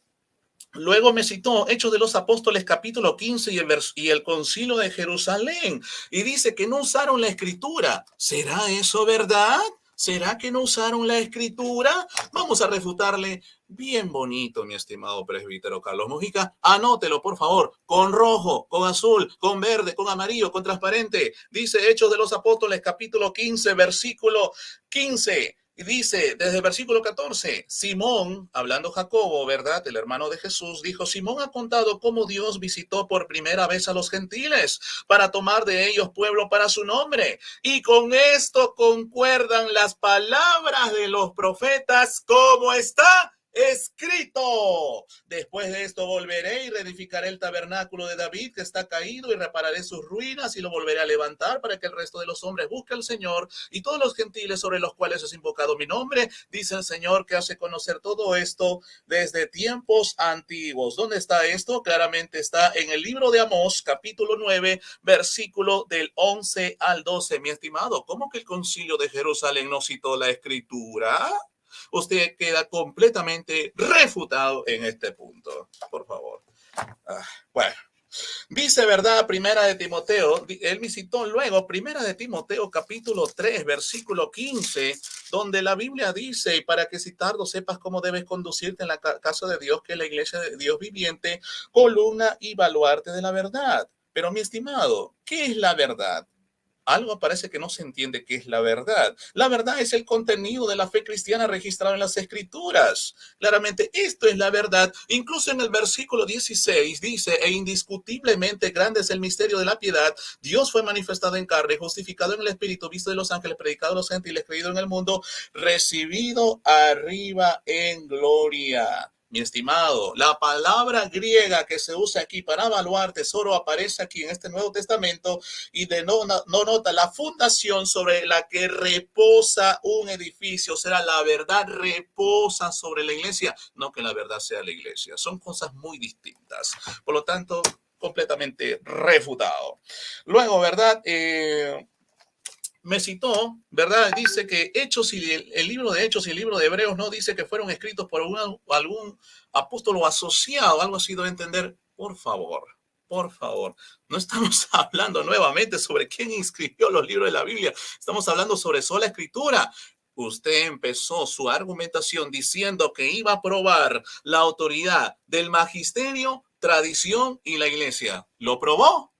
[SPEAKER 3] Luego me citó Hechos de los Apóstoles capítulo 15 y el concilio de Jerusalén. Y dice que no usaron la escritura. ¿Será eso verdad? ¿Será que no usaron la escritura? Vamos a refutarle bien bonito, mi estimado presbítero Carlos Mojica. Anótelo, por favor, con rojo, con azul, con verde, con amarillo, con transparente. Dice Hechos de los Apóstoles capítulo 15, versículo 15. Y dice, desde el versículo 14, Simón, hablando Jacobo, ¿verdad? El hermano de Jesús, dijo, Simón ha contado cómo Dios visitó por primera vez a los gentiles para tomar de ellos pueblo para su nombre. Y con esto concuerdan las palabras de los profetas, ¿cómo está escrito? Después de esto volveré y reedificaré el tabernáculo de David que está caído y repararé sus ruinas y lo volveré a levantar para que el resto de los hombres busque al Señor y todos los gentiles sobre los cuales es invocado mi nombre, dice el Señor, que hace conocer todo esto desde tiempos antiguos. ¿Dónde está esto? Claramente está en el libro de Amós, capítulo 9, versículo del 11 al 12. Mi estimado, ¿cómo que el concilio de Jerusalén no citó la escritura? Usted queda completamente refutado en este punto, por favor. Bueno, dice, ¿verdad? Primera de Timoteo, él me citó luego, Primera de Timoteo, capítulo 3, versículo 15, donde la Biblia dice, y para que citarlo sepas cómo debes conducirte en la casa de Dios, que es la iglesia de Dios viviente, columna y baluarte de la verdad. Pero mi estimado, ¿qué es la verdad? Algo parece que no se entiende qué es la verdad. La verdad es el contenido de la fe cristiana registrado en las Escrituras. Claramente, esto es la verdad. Incluso en el versículo 16 dice, e indiscutiblemente grande es el misterio de la piedad. Dios fue manifestado en carne, justificado en el Espíritu, visto de los ángeles, predicado a los gentiles, creído en el mundo, recibido arriba en gloria. Mi estimado, la palabra griega que se usa aquí para evaluar tesoro aparece aquí en este Nuevo Testamento y no nota la fundación sobre la que reposa un edificio. O sea, la verdad reposa sobre la iglesia, no que la verdad sea la iglesia. Son cosas muy distintas. Por lo tanto, completamente refutado. Luego, ¿verdad? Me citó, ¿verdad? Dice que Hechos y el libro de Hechos y el libro de Hebreos no dice que fueron escritos por algún apóstol o asociado, algo así debe entender. Por favor, no estamos hablando nuevamente sobre quién escribió los libros de la Biblia, estamos hablando sobre sola escritura. Usted empezó su argumentación diciendo que iba a probar la autoridad del magisterio, tradición y la iglesia. ¿Lo probó?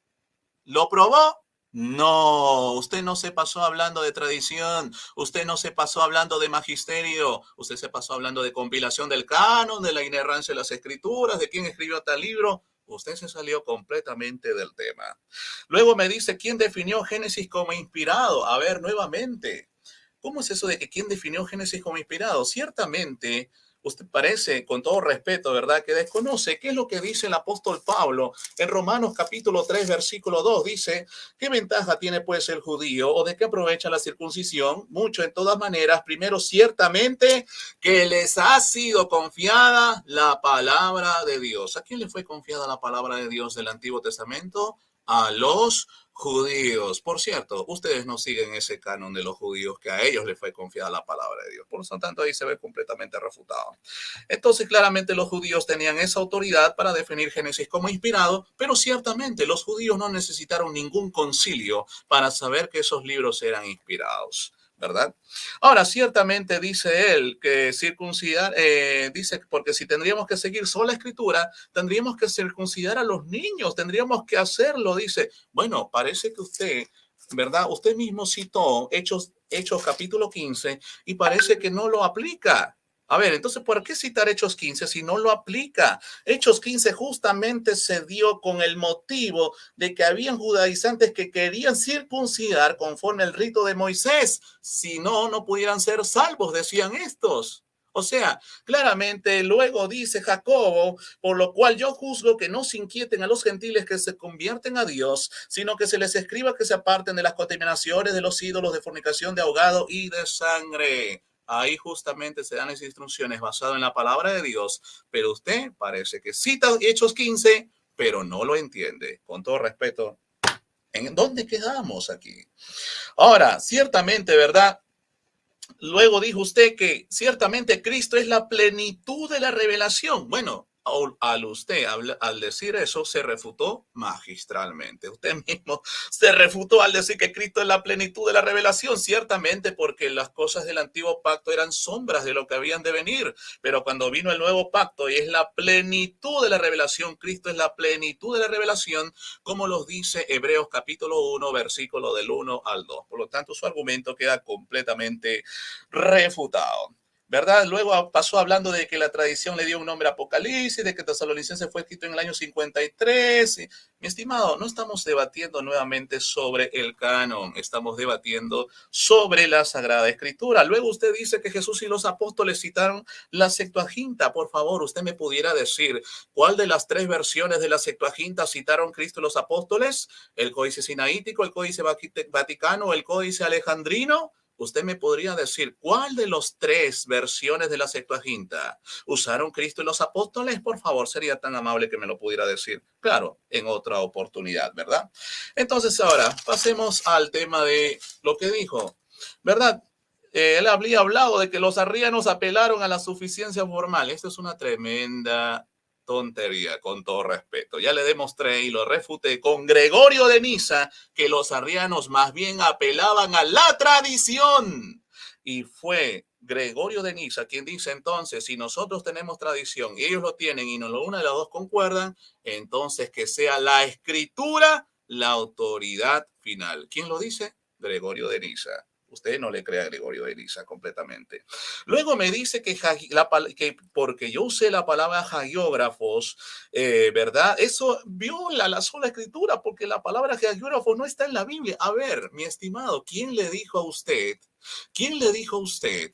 [SPEAKER 3] ¿Lo probó? No, usted no se pasó hablando de tradición, usted no se pasó hablando de magisterio, usted se pasó hablando de compilación del canon, de la inerrancia de las escrituras, de quién escribió tal libro. Usted se salió completamente del tema. Luego me dice, ¿quién definió Génesis como inspirado? A ver, nuevamente, ¿cómo es eso de que quién definió Génesis como inspirado? Ciertamente, usted parece, con todo respeto, ¿verdad?, que desconoce qué es lo que dice el apóstol Pablo en Romanos capítulo 3, versículo 2. Dice, ¿qué ventaja tiene pues el judío o de qué aprovecha la circuncisión? Mucho en todas maneras. Primero, ciertamente que les ha sido confiada la palabra de Dios. ¿A quién le fue confiada la palabra de Dios del Antiguo Testamento? A los judíos. Por cierto, ustedes no siguen ese canon de los judíos que a ellos les fue confiada la palabra de Dios. Por lo tanto, ahí se ve completamente refutado. Entonces, claramente los judíos tenían esa autoridad para definir Génesis como inspirado, pero ciertamente los judíos no necesitaron ningún concilio para saber que esos libros eran inspirados, ¿verdad? Ahora, ciertamente dice él que circuncidar, dice, porque si tendríamos que seguir sola escritura, tendríamos que circuncidar a los niños, tendríamos que hacerlo, dice. Bueno, parece que usted, ¿verdad? Usted mismo citó Hechos capítulo 15 y parece que no lo aplica. A ver, entonces, ¿por qué citar Hechos 15 si no lo aplica? Hechos 15 justamente se dio con el motivo de que habían judaizantes que querían circuncidar conforme al rito de Moisés. Si no, no pudieran ser salvos, decían estos. O sea, claramente luego dice Jacobo, por lo cual yo juzgo que no se inquieten a los gentiles que se convierten a Dios, sino que se les escriba que se aparten de las contaminaciones de los ídolos, de fornicación, de ahogado y de sangre. Ahí justamente se dan esas instrucciones basadas en la palabra de Dios, pero usted parece que cita Hechos 15, pero no lo entiende. Con todo respeto, ¿en dónde quedamos aquí? Ahora, ciertamente, ¿verdad? Luego dijo usted que ciertamente Cristo es la plenitud de la revelación. Bueno, al decir eso se refutó magistralmente. Usted mismo se refutó al decir que Cristo es la plenitud de la revelación, ciertamente porque las cosas del antiguo pacto eran sombras de lo que habían de venir, pero cuando vino el nuevo pacto y es la plenitud de la revelación, Cristo es la plenitud de la revelación, como los dice Hebreos capítulo 1, versículo del 1 al 2. Por lo tanto, su argumento queda completamente refutado, ¿verdad? Luego pasó hablando de que la tradición le dio un nombre a Apocalipsis, de que Tesalonicenses fue escrito en el año 53. Mi estimado, no estamos debatiendo nuevamente sobre el canon, estamos debatiendo sobre la Sagrada Escritura. Luego usted dice que Jesús y los apóstoles citaron la Septuaginta. Por favor, usted me pudiera decir cuál de las tres versiones de la Septuaginta citaron Cristo y los apóstoles: el Códice Sinaítico, el Códice Vaticano o el Códice Alejandrino. ¿Usted me podría decir cuál de las tres versiones de la Septuaginta usaron Cristo y los apóstoles? Por favor, sería tan amable que me lo pudiera decir. Claro, en otra oportunidad, ¿verdad? Entonces ahora pasemos al tema de lo que dijo, ¿verdad? Él había hablado de que los arrianos apelaron a la suficiencia formal. Esto es una tremenda tontería, con todo respeto. Ya le demostré y lo refuté con Gregorio de Niza que los arrianos más bien apelaban a la tradición. Y fue Gregorio de Niza quien dice entonces, si nosotros tenemos tradición y ellos lo tienen y no lo una de las dos concuerdan, entonces que sea la escritura la autoridad final. ¿Quién lo dice? Gregorio de Niza. Usted no le cree a Gregorio de Niza completamente. Luego me dice que porque yo usé la palabra hagiógrafos, ¿verdad? Eso viola la sola escritura, porque la palabra hagiógrafos no está en la Biblia. A ver, mi estimado, ¿quién le dijo a usted? ¿Quién le dijo a usted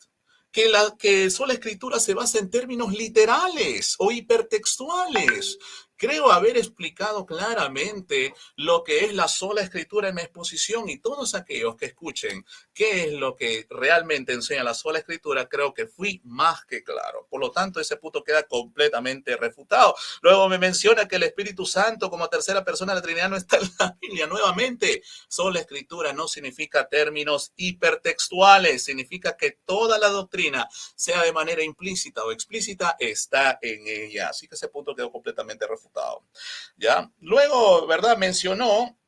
[SPEAKER 3] que sola escritura se basa en términos literales o hipertextuales? Creo haber explicado claramente lo que es la sola escritura en mi exposición, y todos aquellos que escuchen qué es lo que realmente enseña la sola escritura, creo que fui más que claro. Por lo tanto, ese punto queda completamente refutado. Luego me menciona que el Espíritu Santo como tercera persona de la Trinidad no está en la Biblia. Nuevamente, sola escritura no significa términos hipertextuales, significa que toda la doctrina, sea de manera implícita o explícita, está en ella. Así que ese punto quedó completamente refutado. ¿Ya? Luego, ¿verdad? Mencionó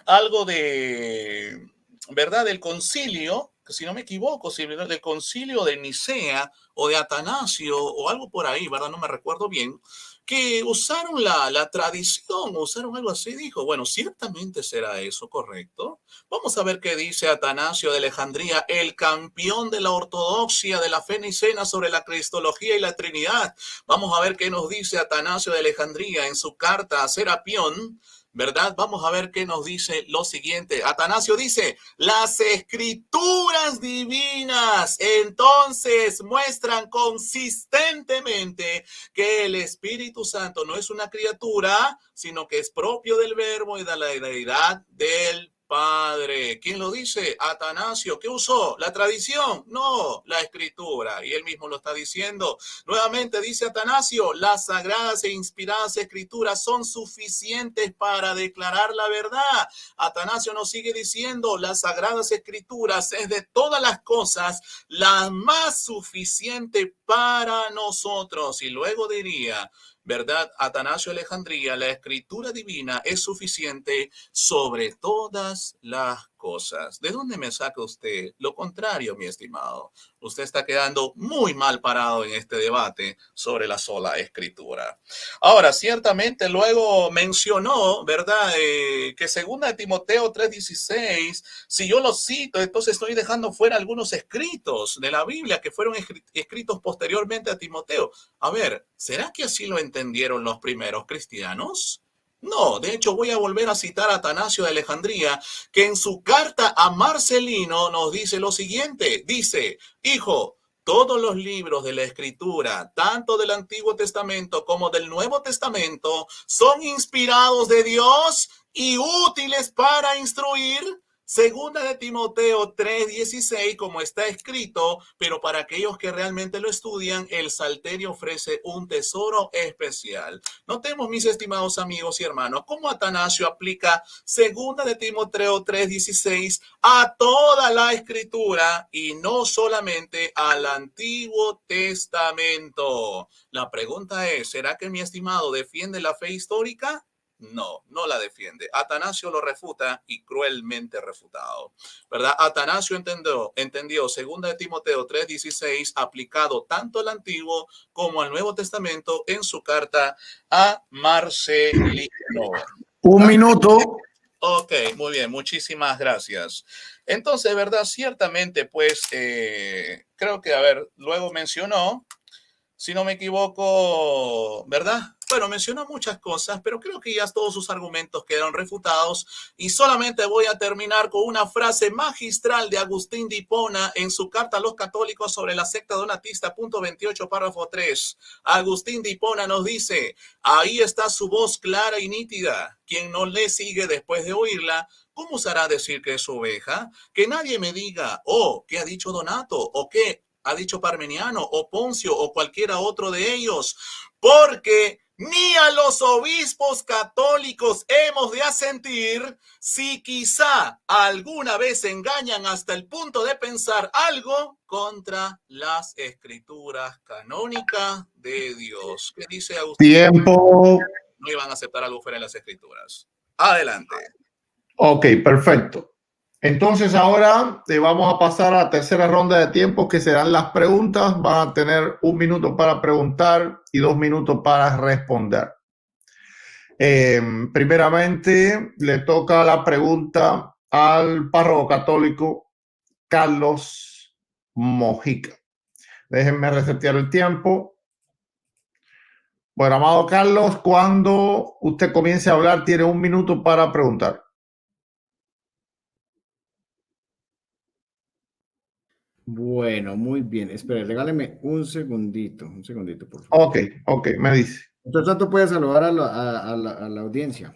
[SPEAKER 3] algo de, ¿verdad? Del concilio, que si no me equivoco, si del concilio de Nicea o de Atanasio o algo por ahí, ¿verdad? No me recuerdo bien, que usaron la tradición, usaron algo así, dijo. Bueno, ciertamente será eso, ¿correcto? Vamos a ver qué dice Atanasio de Alejandría, el campeón de la ortodoxia de la fe nicena sobre la cristología y la Trinidad. Vamos a ver qué nos dice Atanasio de Alejandría en su carta a Serapión, ¿verdad? Vamos a ver qué nos dice lo siguiente. Atanasio dice, las escrituras divinas entonces muestran consistentemente que el Espíritu Santo no es una criatura, sino que es propio del Verbo y de la deidad del Padre. ¿Quién lo dice? Atanasio. ¿Qué usó? ¿La tradición? No, la escritura. Y él mismo lo está diciendo. Nuevamente dice Atanasio, las sagradas e inspiradas escrituras son suficientes para declarar la verdad. Atanasio nos sigue diciendo, las sagradas escrituras es de todas las cosas la más suficiente para nosotros. Y luego diría, ¿verdad? Atanasio de Alejandría, la escritura divina es suficiente sobre todas las cosas. ¿De dónde me saca usted? Lo contrario, mi estimado. Usted está quedando muy mal parado en este debate sobre la sola escritura. Ahora, ciertamente luego mencionó, ¿verdad? Que segunda de Timoteo 3:16, si yo lo cito, entonces estoy dejando fuera algunos escritos de la Biblia que fueron escritos posteriormente a Timoteo. A ver, ¿será que así lo entendieron los primeros cristianos? No, de hecho voy a volver a citar a Atanasio de Alejandría, que en su carta a Marcelino nos dice lo siguiente, dice, hijo, todos los libros de la Escritura, tanto del Antiguo Testamento como del Nuevo Testamento, son inspirados de Dios y útiles para instruir. Segunda de Timoteo 3:16, como está escrito, pero para aquellos que realmente lo estudian, el Salterio ofrece un tesoro especial. Notemos, mis estimados amigos y hermanos, cómo Atanasio aplica segunda de Timoteo 3:16 a toda la escritura y no solamente al Antiguo Testamento. La pregunta es, ¿será que mi estimado defiende la fe histórica? No, no la defiende. Atanasio lo refuta y cruelmente refutado, ¿verdad? Atanasio entendió 2 de Timoteo 3:16 aplicado tanto al Antiguo como al Nuevo Testamento en su carta a Marcelino.
[SPEAKER 1] Un minuto.
[SPEAKER 3] Ok, muy bien, muchísimas gracias. Entonces, ¿verdad? Ciertamente, pues, creo que, a ver, luego mencionó, si no me equivoco, ¿verdad? Bueno, mencionó muchas cosas, pero creo que ya todos sus argumentos quedaron refutados y solamente voy a terminar con una frase magistral de Agustín de Hipona en su carta a los católicos sobre la secta donatista, punto 28, párrafo 3. Agustín de Hipona nos dice, ahí está su voz clara y nítida. Quien no le sigue después de oírla, ¿cómo osará decir que es oveja? Que nadie me diga, oh, ¿qué ha dicho Donato? ¿O qué ha dicho Parmeniano o Poncio o cualquiera otro de ellos? Porque ni a los obispos católicos hemos de asentir si quizá alguna vez engañan hasta el punto de pensar algo contra las escrituras canónicas de Dios. ¿Qué dice Agustín?
[SPEAKER 1] Tiempo.
[SPEAKER 3] No iban a aceptar algo fuera de las escrituras. Adelante.
[SPEAKER 1] Ok, perfecto. Entonces ahora vamos a pasar a la tercera ronda de tiempo, que serán las preguntas. Van a tener 1 minuto para preguntar y 2 minutos para responder. Primeramente, le toca la pregunta al párroco católico Carlos Mojica. Déjenme resetear el tiempo. Bueno, amado Carlos, cuando usted comience a hablar, tiene 1 minuto para preguntar.
[SPEAKER 2] Bueno, muy bien. Espere, regáleme un segundito, por favor.
[SPEAKER 1] Ok, me dice.
[SPEAKER 2] Entonces, tanto puede saludar a la audiencia.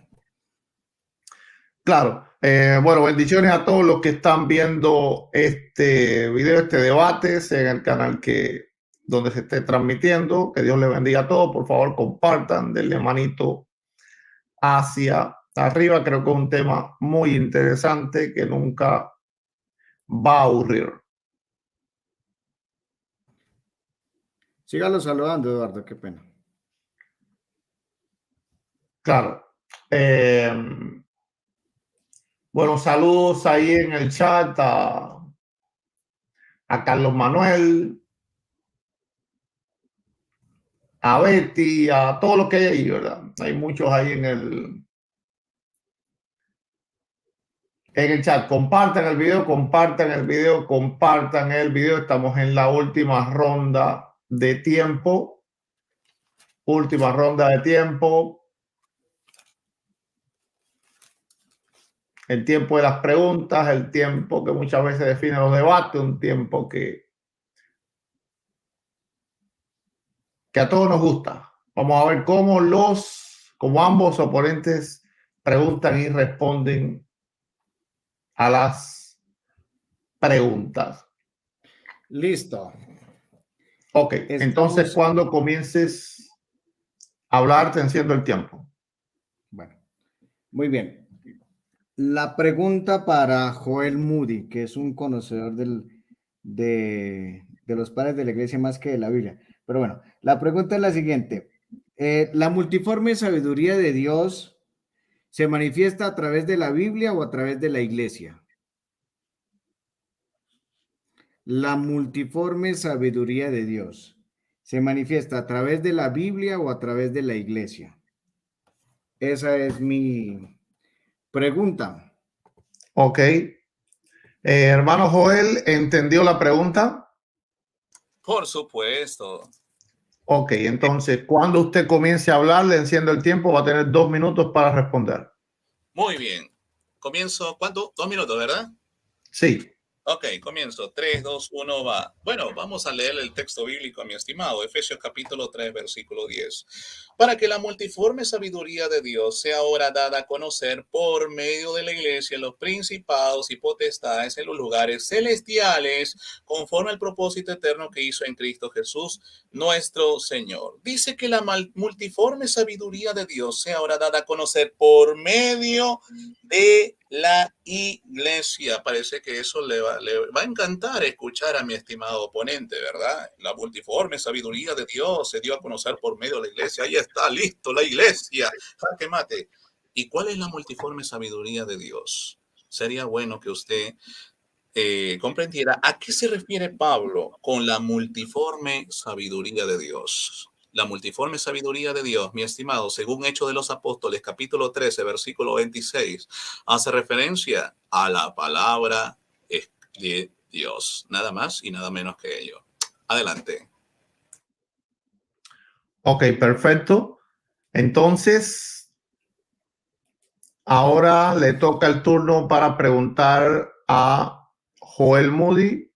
[SPEAKER 1] Claro. Bueno, bendiciones a todos los que están viendo este video, este debate en el canal donde se esté transmitiendo. Que Dios les bendiga a todos. Por favor, compartan, denle manito hacia arriba. Creo que es un tema muy interesante que nunca va a aburrir.
[SPEAKER 2] Sígalo saludando, Eduardo, qué pena.
[SPEAKER 1] Claro. Bueno, saludos ahí en el chat a Carlos Manuel, a Betty, a todos los que hay ahí, ¿verdad? Hay muchos ahí en el chat. Compartan el video, compartan el video, compartan el video. Estamos en la última ronda de tiempo. Última ronda de tiempo. El tiempo de las preguntas, el tiempo que muchas veces define los debates, un tiempo que a todos nos gusta. Vamos a ver cómo ambos oponentes preguntan y responden a las preguntas.
[SPEAKER 2] Listo.
[SPEAKER 1] Ok, entonces cuando comiences a hablar, te enciendo el tiempo.
[SPEAKER 2] Bueno, muy bien. La pregunta para Joel Moody, que es un conocedor de los padres de la iglesia más que de la Biblia. Pero bueno, la pregunta es la siguiente. ¿La multiforme sabiduría de Dios se manifiesta a través de la Biblia o a través de la iglesia? La multiforme sabiduría de Dios se manifiesta a través de la Biblia o a través de la iglesia. Esa es mi pregunta.
[SPEAKER 1] Ok. Hermano Joel, ¿entendió la pregunta?
[SPEAKER 3] Por supuesto.
[SPEAKER 1] Ok, entonces, cuando usted comience a hablar, le enciendo el tiempo, va a tener 2 minutos para responder.
[SPEAKER 3] Muy bien. Comienzo, ¿cuánto? 2 minutos, ¿verdad?
[SPEAKER 1] Sí.
[SPEAKER 3] Ok, comienzo. 3, 2, 1, va. Bueno, vamos a leer el texto bíblico, mi estimado. Efesios capítulo 3, versículo 10. Para que la multiforme sabiduría de Dios sea ahora dada a conocer por medio de la iglesia en los principados y potestades en los lugares celestiales, conforme al propósito eterno que hizo en Cristo Jesús, nuestro Señor. Dice que la multiforme sabiduría de Dios sea ahora dada a conocer por medio de la iglesia. Parece que eso le va a encantar escuchar a mi estimado oponente, ¿verdad? La multiforme sabiduría de Dios se dio a conocer por medio de la iglesia. Ahí está, listo, la iglesia. Jaque mate. ¿Y cuál es la multiforme sabiduría de Dios? Sería bueno que usted comprendiera a qué se refiere Pablo con la multiforme sabiduría de Dios. La multiforme sabiduría de Dios, mi estimado, según Hechos de los Apóstoles, capítulo 13, versículo 26, hace referencia a la palabra de Dios. Nada más y nada menos que ello. Adelante.
[SPEAKER 1] Ok, perfecto. Entonces, ahora le toca el turno para preguntar a Joel Moody.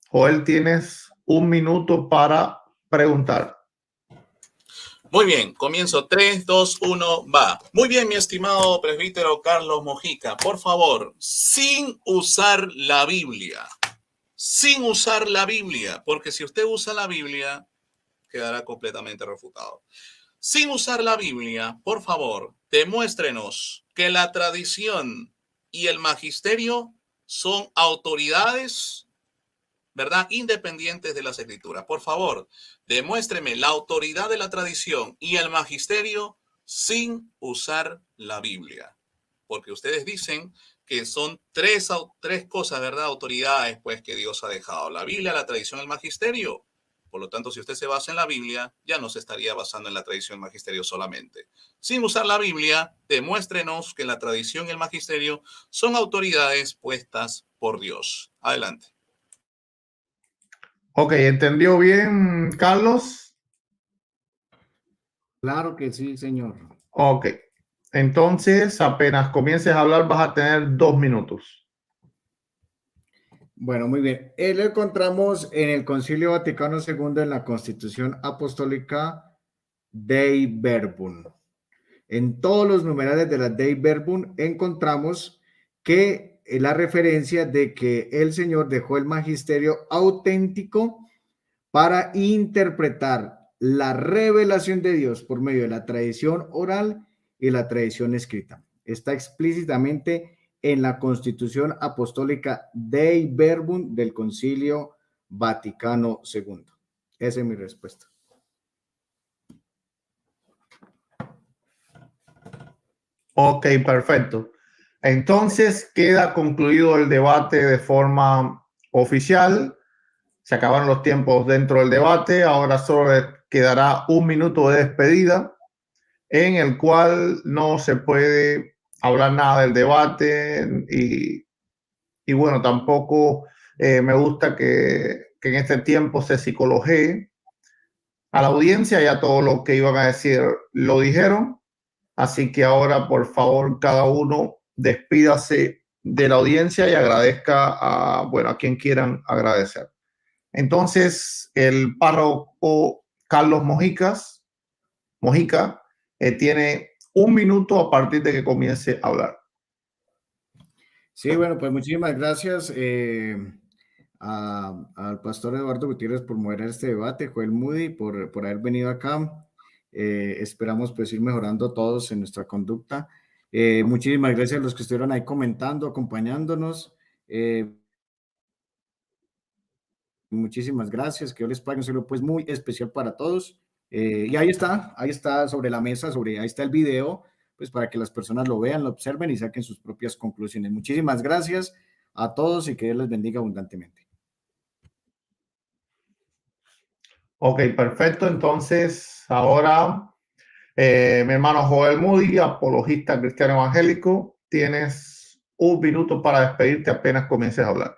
[SPEAKER 1] Joel, tienes 1 minuto para preguntar.
[SPEAKER 3] Muy bien, comienzo. 3, 2, 1, va. Muy bien, mi estimado presbítero Carlos Mojica, por favor, sin usar la Biblia. Sin usar la Biblia, porque si usted usa la Biblia, quedará completamente refutado. Sin usar la Biblia, por favor, demuéstrenos que la tradición y el magisterio son autoridades, ¿verdad? Independientes de las escrituras. Por favor, demuéstreme la autoridad de la tradición y el magisterio sin usar la Biblia. Porque ustedes dicen que son tres cosas, ¿verdad? Autoridades, pues, que Dios ha dejado. La Biblia, la tradición, el magisterio. Por lo tanto, si usted se basa en la Biblia, ya no se estaría basando en la tradición y el magisterio solamente. Sin usar la Biblia, demuéstrenos que la tradición y el magisterio son autoridades puestas por Dios. Adelante.
[SPEAKER 1] Ok, ¿entendió bien, Carlos?
[SPEAKER 2] Claro que sí, señor.
[SPEAKER 1] Ok. Entonces, apenas comiences a hablar, vas a tener 2 minutos.
[SPEAKER 2] Bueno, muy bien. Lo encontramos en el Concilio Vaticano II en la Constitución Apostólica Dei Verbum. En todos los numerales de la Dei Verbum encontramos que la referencia de que el Señor dejó el magisterio auténtico para interpretar la revelación de Dios por medio de la tradición oral y la tradición escrita. Está explícitamente en la Constitución Apostólica Dei Verbum del Concilio Vaticano II. Esa es mi respuesta.
[SPEAKER 1] Ok, perfecto. Entonces queda concluido el debate de forma oficial. Se acabaron los tiempos dentro del debate. Ahora solo quedará 1 minuto de despedida en el cual no se puede hablar nada del debate y bueno, tampoco me gusta que en este tiempo se psicologee a la audiencia. Ya todo lo que iban a decir lo dijeron. Así que ahora, por favor, cada uno despídase de la audiencia y agradezca a quien quieran agradecer. Entonces, el párroco Carlos Mojica tiene 1 minuto a partir de que comience a hablar.
[SPEAKER 2] Sí, bueno, pues muchísimas gracias al pastor Eduardo Gutiérrez por moderar este debate, Joel Moody por haber venido acá. Esperamos pues ir mejorando todos en nuestra conducta. Muchísimas gracias a los que estuvieron ahí comentando, acompañándonos. Muchísimas gracias, que Dios les pague un saludo pues muy especial para todos. Y ahí está sobre la mesa, ahí está el video, pues para que las personas lo vean, lo observen y saquen sus propias conclusiones. Muchísimas gracias a todos y que Dios les bendiga abundantemente.
[SPEAKER 1] Ok, perfecto. Entonces, ahora, mi hermano Joel Moody, apologista cristiano evangélico, tienes un minuto para despedirte apenas comiences a hablar.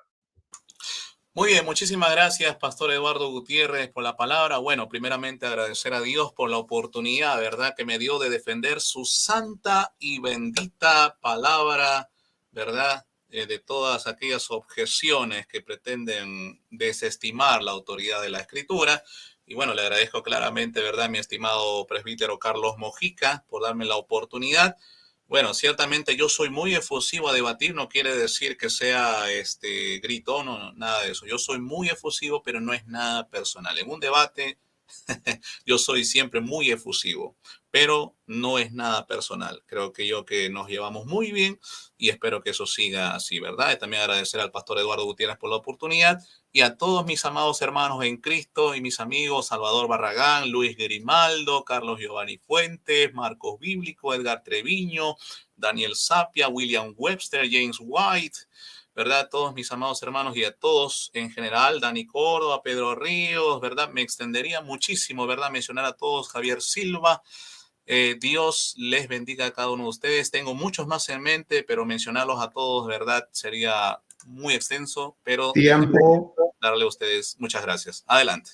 [SPEAKER 3] Muy bien, muchísimas gracias, Pastor Eduardo Gutiérrez, por la palabra. Bueno, primeramente agradecer a Dios por la oportunidad, ¿verdad?, que me dio de defender su santa y bendita palabra, ¿verdad?, de todas aquellas objeciones que pretenden desestimar la autoridad de la Escritura. Y bueno, le agradezco claramente, ¿verdad?, mi estimado presbítero Carlos Mojica, por darme la oportunidad. Bueno, ciertamente yo soy muy efusivo a debatir, no quiere decir que sea gritón o nada de eso. Yo soy muy efusivo, pero no es nada personal. En un debate yo soy siempre muy efusivo, pero no es nada personal. Creo que nos llevamos muy bien y espero que eso siga así, ¿verdad? Y también agradecer al pastor Eduardo Gutiérrez por la oportunidad y a todos mis amados hermanos en Cristo y mis amigos Salvador Barragán, Luis Grimaldo, Carlos Giovanni Fuentes, Marcos Bíblico, Edgar Treviño, Daniel Sapia, William Webster, James White, ¿verdad? Todos mis amados hermanos y a todos en general, Dani Córdoba, Pedro Ríos, ¿verdad? Me extendería muchísimo, ¿verdad? Mencionar a todos, Javier Silva. Dios les bendiga a cada uno de ustedes. Tengo muchos más en mente, pero mencionarlos a todos, ¿verdad?, sería muy extenso, pero
[SPEAKER 1] Tiempo.
[SPEAKER 3] darle a ustedes muchas gracias. Adelante.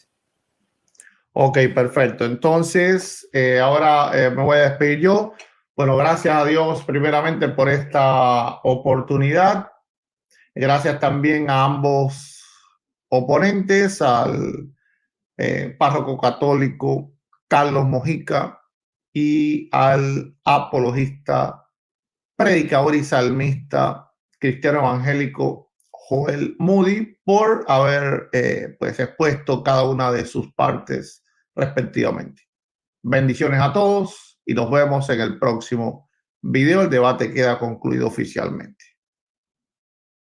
[SPEAKER 1] Ok, perfecto. Entonces, ahora me voy a despedir yo. Bueno, gracias a Dios primeramente por esta oportunidad. Gracias también a ambos oponentes, al párroco católico Carlos Mojica y al apologista, predicador y salmista cristiano evangélico Joel Moody por haber pues expuesto cada una de sus partes respectivamente. Bendiciones a todos y nos vemos en el próximo video. El debate queda concluido oficialmente.